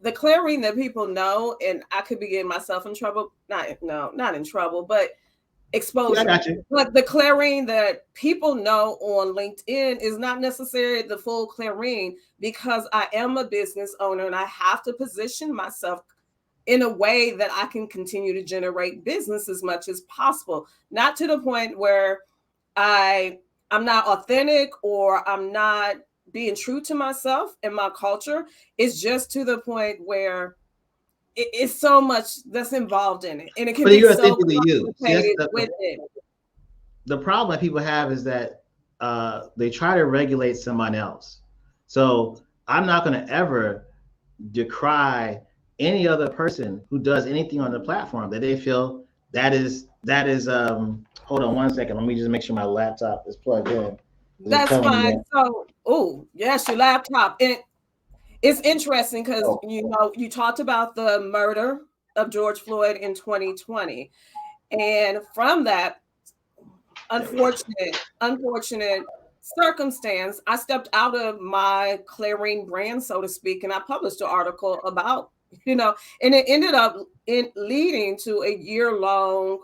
declaring that people know, and I could be getting myself in trouble. Not no, not in trouble, but Yeah, I exposure. got you. But declaring that people know on LinkedIn is not necessarily the full clearing because I am a business owner and I have to position myself in a way that I can continue to generate business as much as possible. Not to the point where I I'm not authentic or I'm not being true to myself and my culture. It's just to the point where it's so much that's involved in it, and it can But be you're so authentically you. See, that's complicated with it. the problem that people have is that they try to regulate someone else. So I'm not going to ever decry any other person who does anything on the platform that they feel that is. Hold on one second. Let me just make sure my laptop is plugged in. It's That's telling me fine. that. So, oh, yes, your laptop. And it's interesting because Oh, you talked about the murder of George Floyd in 2020. And from that there we go. unfortunate circumstance, I stepped out of my clearing brand, so to speak, and I published an article about, and it ended up in leading to a year-long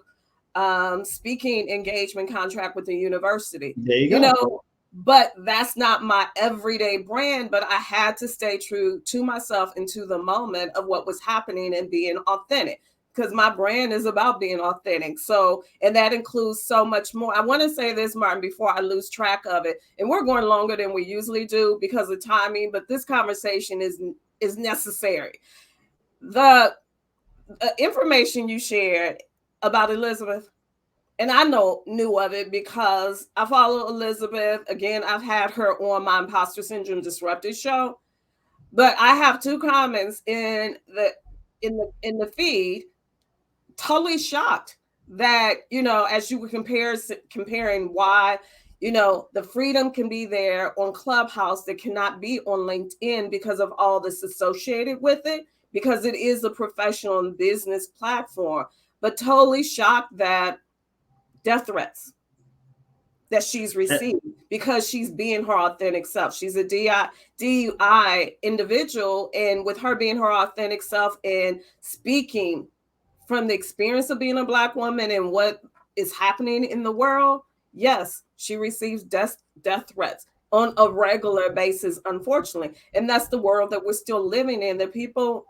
speaking engagement contract with the university. There you You go. know, but that's not my everyday brand. But I had to stay true to myself and to the moment of what was happening and being authentic, because my brand is about being authentic. So, and that includes so much more. I want to say this, Martin, before I lose track of it. And we're going longer than we usually do because of timing, but this conversation is necessary. The information you shared about Elizabeth, and I knew of it because I follow Elizabeth. Again, I've had her on my Imposter Syndrome Disrupted show. But I have two comments in the feed, totally shocked that, as you were comparing why, the freedom can be there on Clubhouse that cannot be on LinkedIn because of all this associated with it, because it is a professional and business platform. But totally shocked that death threats that she's received because she's being her authentic self. She's a DUI individual, and with her being her authentic self and speaking from the experience of being a Black woman and what is happening in the world, yes, she receives death threats on a regular basis, unfortunately. And that's the world that we're still living in, that people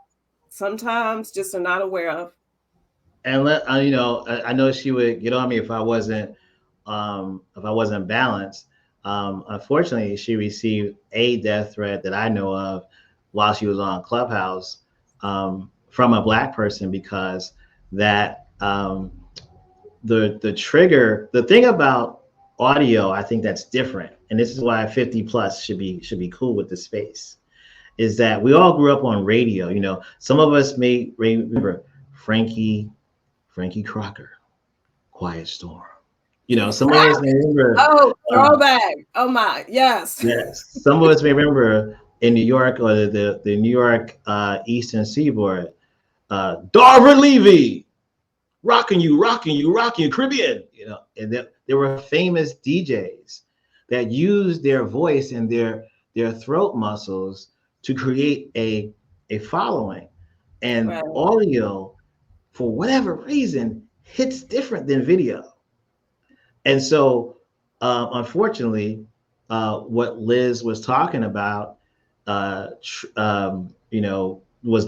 sometimes just are not aware of. And I know she would get on me if I wasn't balanced. Unfortunately, she received a death threat that I know of while she was on Clubhouse, from a Black person, because that the trigger, the thing about audio, I think that's different, and this is why 50 plus should be cool with the space, is that we all grew up on radio. Some of us may remember Frankie Crocker, Quiet Storm. Some of us may remember. Oh, Uh, throwback. Oh my, yes. yes, some of us may remember in New York, or the New York Eastern Seaboard, Darvin Levy, rocking you, Caribbean. And there were famous DJs that used their voice and their throat muscles to create a following. And Right. audio, for whatever reason, hits different than video. And so, unfortunately, what Liz was talking about, was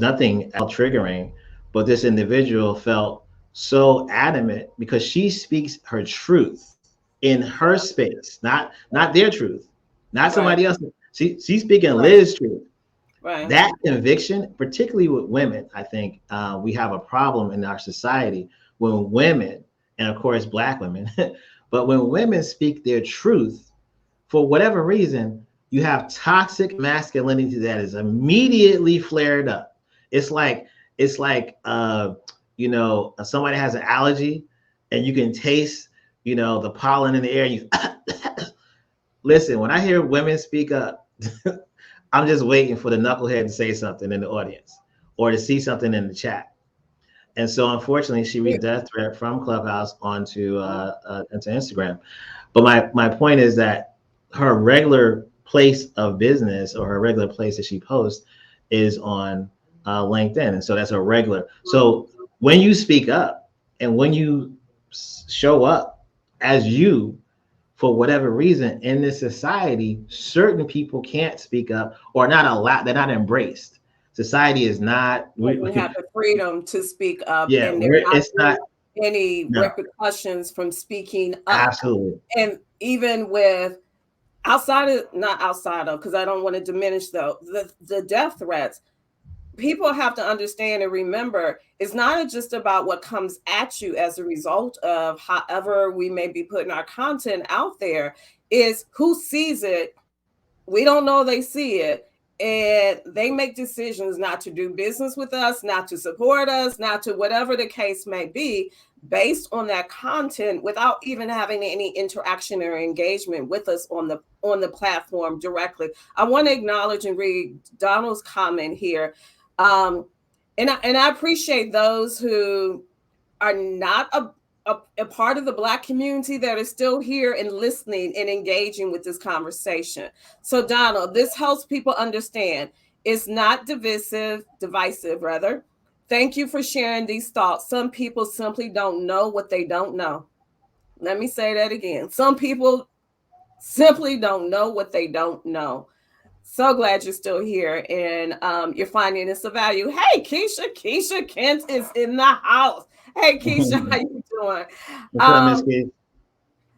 nothing triggering, but this individual felt so adamant because she speaks her truth in her space, not their truth, not Right. somebody else. She's speaking Right. Liz's truth. Right. That conviction, particularly with women, I think we have a problem in our society when women, and of course Black women, but when women speak their truth, for whatever reason, you have toxic masculinity that is immediately flared up. It's like somebody has an allergy, and you can taste the pollen in the air. You listen, when I hear women speak up, I'm just waiting for the knucklehead to say something in the audience or to see something in the chat. And so, unfortunately, she Yeah. read death threat from Clubhouse onto Instagram. But my point is that her regular place of business, or her regular place that she posts, is on LinkedIn, and so that's a regular. So when you speak up and when you show up as you, for whatever reason in this society, certain people can't speak up or not allowed. They're not embraced. Society is not. You have the freedom to speak up, Yeah, and there not it's be not. any No, repercussions from speaking up. absolutely. And even with outside of, not outside of, because I don't want to diminish though, the death threats, people have to understand and remember, it's not just about what comes at you as a result of however we may be putting our content out there. is who sees it. We don't know they see it. And they make decisions not to do business with us, not to support us, not to whatever the case may be, based on that content without even having any interaction or engagement with us on the platform directly. I want to acknowledge and read Donald's comment here. Um, and I appreciate those who are not a part of the Black community that are still here and listening and engaging with this conversation. So, Donald, this helps people understand it's not divisive rather. Thank you for sharing these thoughts. Some people simply don't know what they don't know. Let me say that again. Some people simply don't know what they don't know. So glad you're still here and you're finding this of value. Hey, Keisha Kent is in the house. Hey, Keisha, how you doing? What's up, Miss Um, Keith?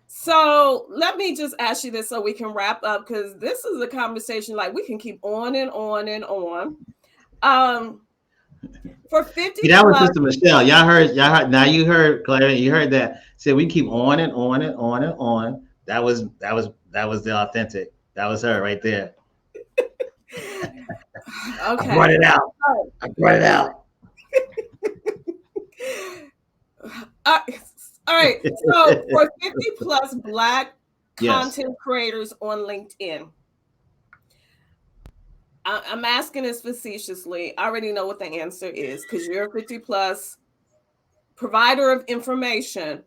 so let me just ask you this so we can wrap up because this is a conversation like we can keep on and on and on. Um, for 50 See, that was plus, Sister Michelle. Y'all heard. Now you heard, Claire. You heard that. Said we keep on and on and on and on. That was the authentic. That was her right there. I okay. brought it out. I brought it out. Uh, all right. So for 50 plus Black Yes. content creators on LinkedIn, I'm asking this facetiously. I already know what the answer is because you're a 50 plus provider of information.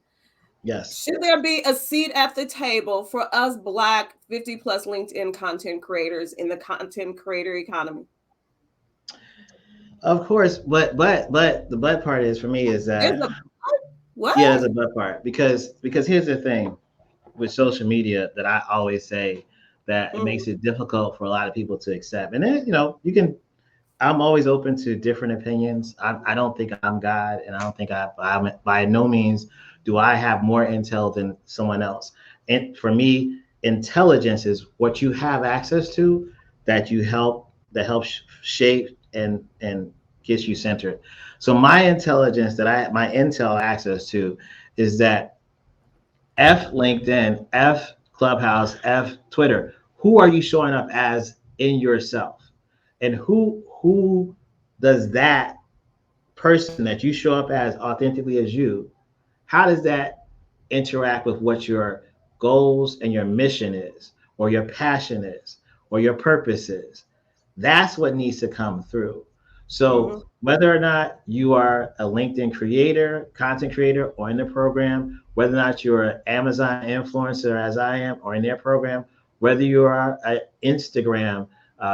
Yes. Should there be a seat at the table for us Black 50 plus LinkedIn content creators in the content creator economy? Of course, but the but part is for me is There's that a what? yeah, there's a but part because here's the thing with social media that I always say that it makes Mhm. it difficult for a lot of people to accept. And then you can. I'm always open to different opinions. I don't think I'm God, and I don't think by no means do I have more intel than someone else. And for me, intelligence is what you have access to that helps shape and gets you centered. So my intelligence my intel access to is that F LinkedIn, F Clubhouse, F Twitter. Who are you showing up as in yourself? And who does that person that you show up as authentically as you, how does that interact with what your goals and your mission is, or your passion is, or your purpose is? That's what needs to come through. So Mhm. whether or not you are a LinkedIn creator, content creator, or in the program, whether or not you're an Amazon influencer as I am, or in their program, whether you are an Instagram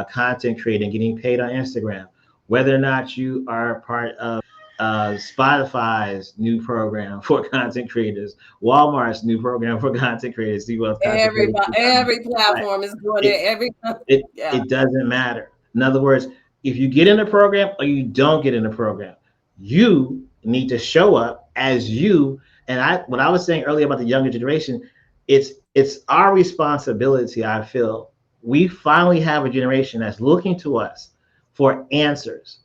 content creator and getting paid on Instagram, whether or not you are part of Spotify's new program for content creators, Walmart's new program for content creators, see what content creators becoming. Every Right. platform is doing It, it. Every it yeah. it doesn't matter. In other words, if you get in the program or you don't get in the program, you need to show up as you. And what I was saying earlier about the younger generation, it's our responsibility. I feel we finally have a generation that's looking to us for answers.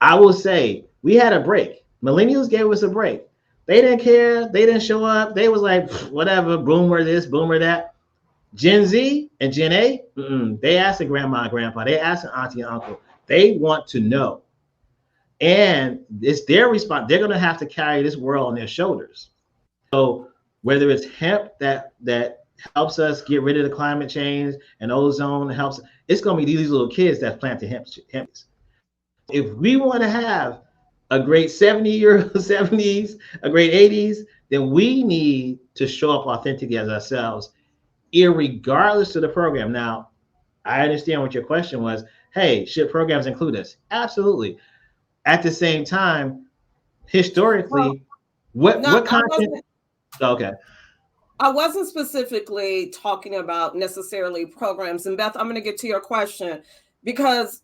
I will say we had a break. Millennials gave us a break. They didn't care. They didn't show up. They was like, whatever, boomer this, boomer that. Gen Z and Gen A, they ask their grandma and grandpa, they ask their auntie and uncle. They want to know. And it's their response. They're going to have to carry this world on their shoulders. So whether it's hemp that helps us get rid of the climate change and ozone helps, it's going to be these little kids that plant the hemp. So if we want to have a great 70s, a great 80s, then we need to show up authentically as ourselves irregardless of the program. Now, I understand what your question was. Hey, should programs include us? Absolutely. At the same time, Well, historically, no, what content? Okay. I wasn't specifically talking about necessarily programs. And Beth, I'm going to get to your question because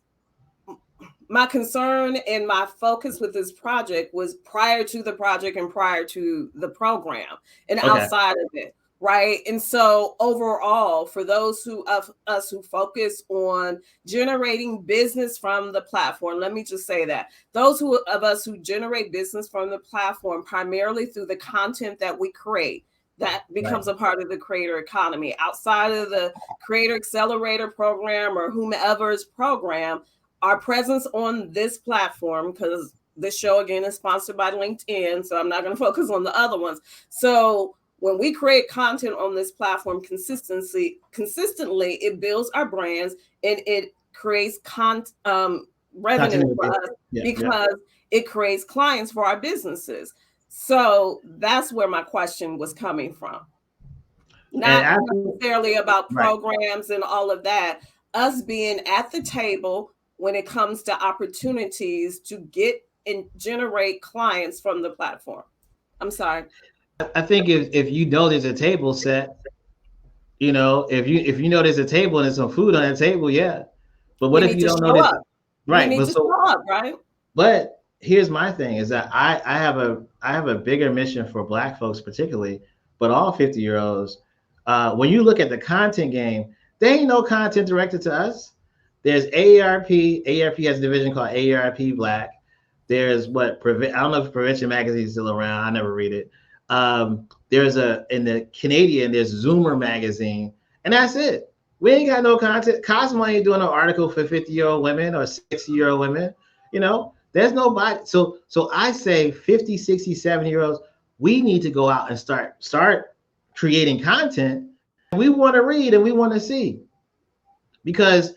my concern and my focus with this project was prior to the project and prior to the program and Okay. outside of it, right? And so overall, for those of us who focus on generating business from the platform, let me just say that of us who generate business from the platform primarily through the content that we create, that Right. becomes a part of the creator economy. Outside of the Creator Accelerator program or whomever's program, our presence on this platform, because this show again is sponsored by LinkedIn, so I'm not going to focus on the other ones. So when we create content on this platform consistently, it builds our brands and it creates revenue for Continuity. us Yeah. Yeah. because it creates clients for our businesses. So that's where my question was coming from. And Not after, necessarily about right. programs and all of that. Us being at the table when it comes to opportunities to get and generate clients from the platform. I'm sorry. I think if you know there's a table set, if you know there's a table and there's some food on that table, yeah. But We what if need you to don't know show this? up. We Right. need But to so show up, right? but here's my thing is that I have a bigger mission for Black folks particularly, but all 50-year-olds. When you look at the content game, there ain't no content directed to us. There's AARP. AARP has a division called AARP Black. There's I don't know if Prevention Magazine is still around. I never read it. There's in the Canadian, there's Zoomer Magazine, and that's it. We ain't got no content. Cosmo ain't doing no article for 50-year-old women or 60-year-old women. There's nobody. So I say 50, 60, 70-year-olds, we need to go out and start creating content. We want to read and we want to see because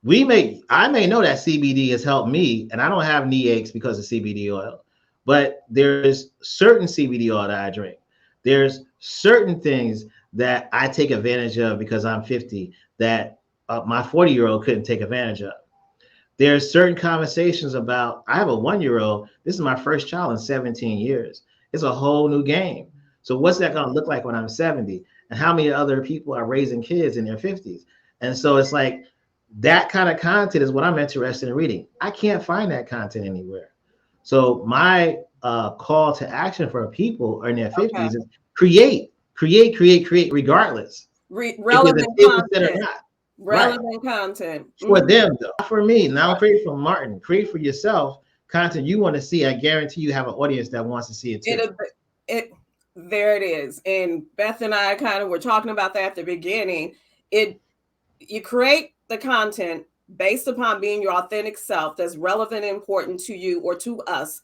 I may know that CBD has helped me, and I don't have knee aches because of CBD oil. But there's certain CBD oil that I drink. There's certain things that I take advantage of because I'm 50 that my 40-year-old couldn't take advantage of. There's certain conversations about. I have a 1-year-old. This is my first child in 17 years. It's a whole new game. So what's that going to look like when I'm 70? And how many other people are raising kids in their 50s? And so it's like that kind of content is what I'm interested in reading. I can't find that content anywhere. So my call to action for people in their Okay. 50s is create, regardless if there's Relevant a table set or content. not. Right. Relevant content. For them, though, not for me. Now create for Martin. Create for yourself content you want to see. I guarantee you have an audience that wants to see it too. It, it, there it is. And Beth and I kind of were talking about that at the beginning. It You create the content based upon being your authentic self that's relevant and important to you or to us,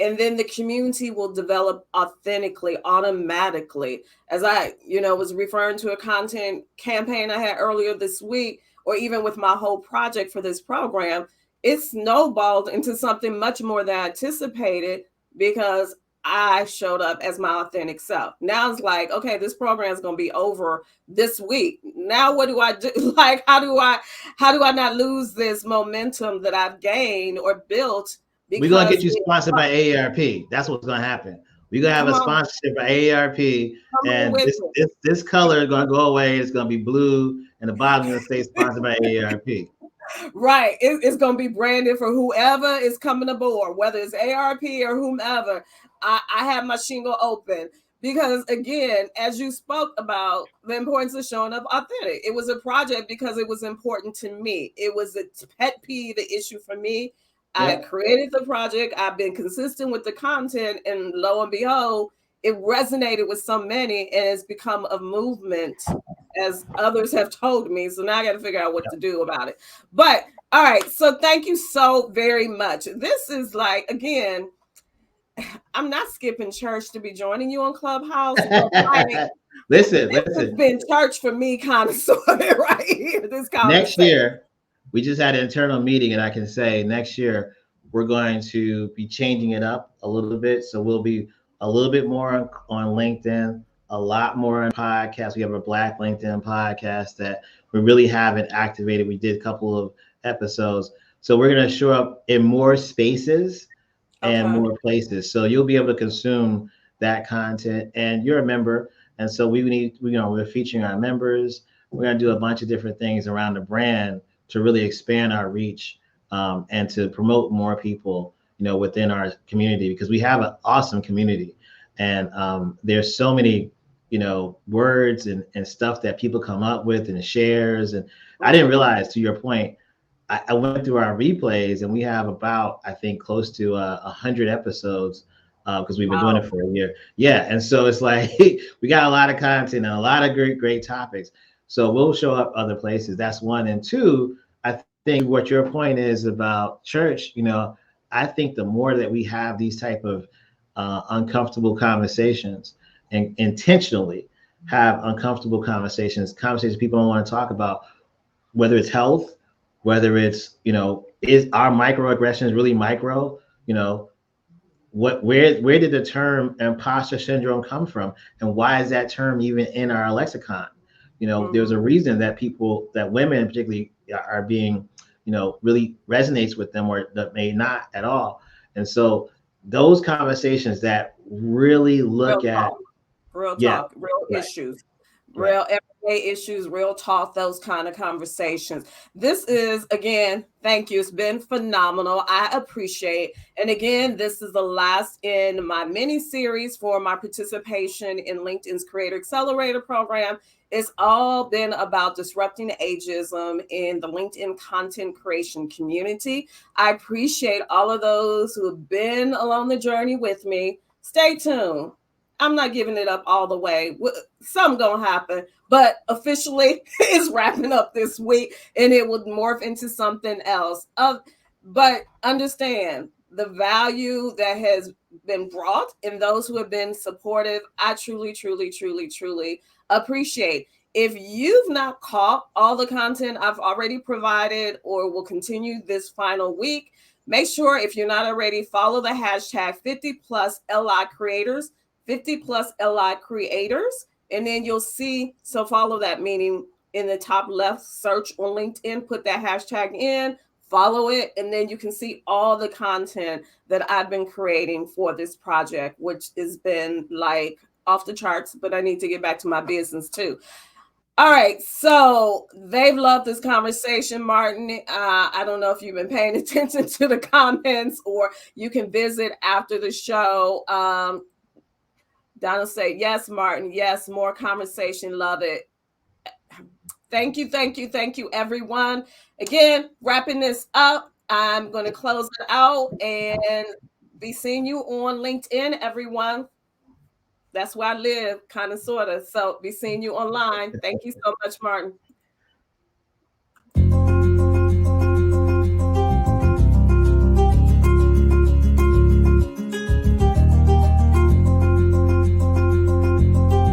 and then the community will develop authentically, automatically. As I was referring to a content campaign I had earlier this week, or even with my whole project for this program, it snowballed into something much more than I anticipated because I showed up as my authentic self. Now it's like, okay, this program is going to be over this week. Now what do I do? Like, how do I not lose this momentum that I've gained or built We're gonna because get you sponsored by AARP. That's what's gonna happen. We're gonna have come a on, sponsorship by AARP, come on and with this it. this this color is gonna go away. It's gonna be blue, and the bottom gonna say sponsored by AARP. Right. It's going to be branded for whoever is coming aboard, whether it's ARP or whomever. I have my shingle open because, again, as you spoke about the importance of showing up authentic, it was a project because it was important to me. It was a pet peeve, the issue for me. I Yep. created the project, I've been consistent with the content, and lo and behold, it resonated with so many and it's become a movement, as others have told me. So now I got to figure out what to do about it. But all right, so thank you so very much. This is like, again, I'm not skipping church to be joining you on Clubhouse, but like Listen, this has listen. been church for me, kind of sort of right here. This Next conversation. year, we just had an internal meeting, and I can say next year we're going to be changing it up a little bit. So we'll be a little bit more on LinkedIn, a lot more on podcasts. We have a Black LinkedIn podcast that we really haven't activated. We did a couple of episodes. So we're going to show up in more spaces and Okay. more places. So you'll be able to consume that content, and you're a member. And so we're featuring our members. We're going to do a bunch of different things around the brand to really expand our reach, and to promote more people, within our community, because we have an awesome community. And there's so many, words and stuff that people come up with and shares. And I didn't realize, to your point, I went through our replays, and we have about, I think, close to 100 episodes because we've been doing it Wow. for a year. Yeah, and so it's like we got a lot of content and a lot of great topics. So we'll show up other places. That's one. And two, I think what your point is about church. I think the more that we have these type of uncomfortable conversations and intentionally have uncomfortable conversations people don't want to talk about, whether it's health, whether it's, is our microaggressions really micro? You know, where did the term imposter syndrome come from, and why is that term even in our lexicon? There's a Mhm. reason that women particularly are being, really resonates with them, or that may not at all. And so those conversations that really look Real at, yeah, talk, real right, issues, right. real everyday issues, real talk, those kind of conversations. This is, again, thank you. It's been phenomenal. I appreciate. And again, this is the last in my mini series for my participation in LinkedIn's Creator Accelerator program. It's all been about disrupting ageism in the LinkedIn content creation community. I appreciate all of those who have been along the journey with me. Stay tuned. I'm not giving it up all the way. Something gonna happen, but officially it's wrapping up this week, and it will morph into something else. But understand the value that has been brought and those who have been supportive. I truly, truly, truly, truly appreciate. If you've not caught all the content I've already provided or will continue this final week, make sure, if you're not already, follow the hashtag 50 plus LI creators, 50 plus LI creators, and then you'll see. So follow that, meaning in the top left, search on LinkedIn, put that hashtag in, follow it, and then you can see all the content that I've been creating for this project, which has been like off the charts, but I need to get back to my business too. All right, so they've loved this conversation, Martin. I don't know if you've been paying attention to the comments, or you can visit after the show. Donald say, yes, Martin. Yes, more conversation. Love it. Thank you, thank you, thank you, everyone. Again, wrapping this up, I'm going to close it out and be seeing you on LinkedIn, everyone. That's where I live, kind of, sort of. So be seeing you online. Thank you so much, Martin.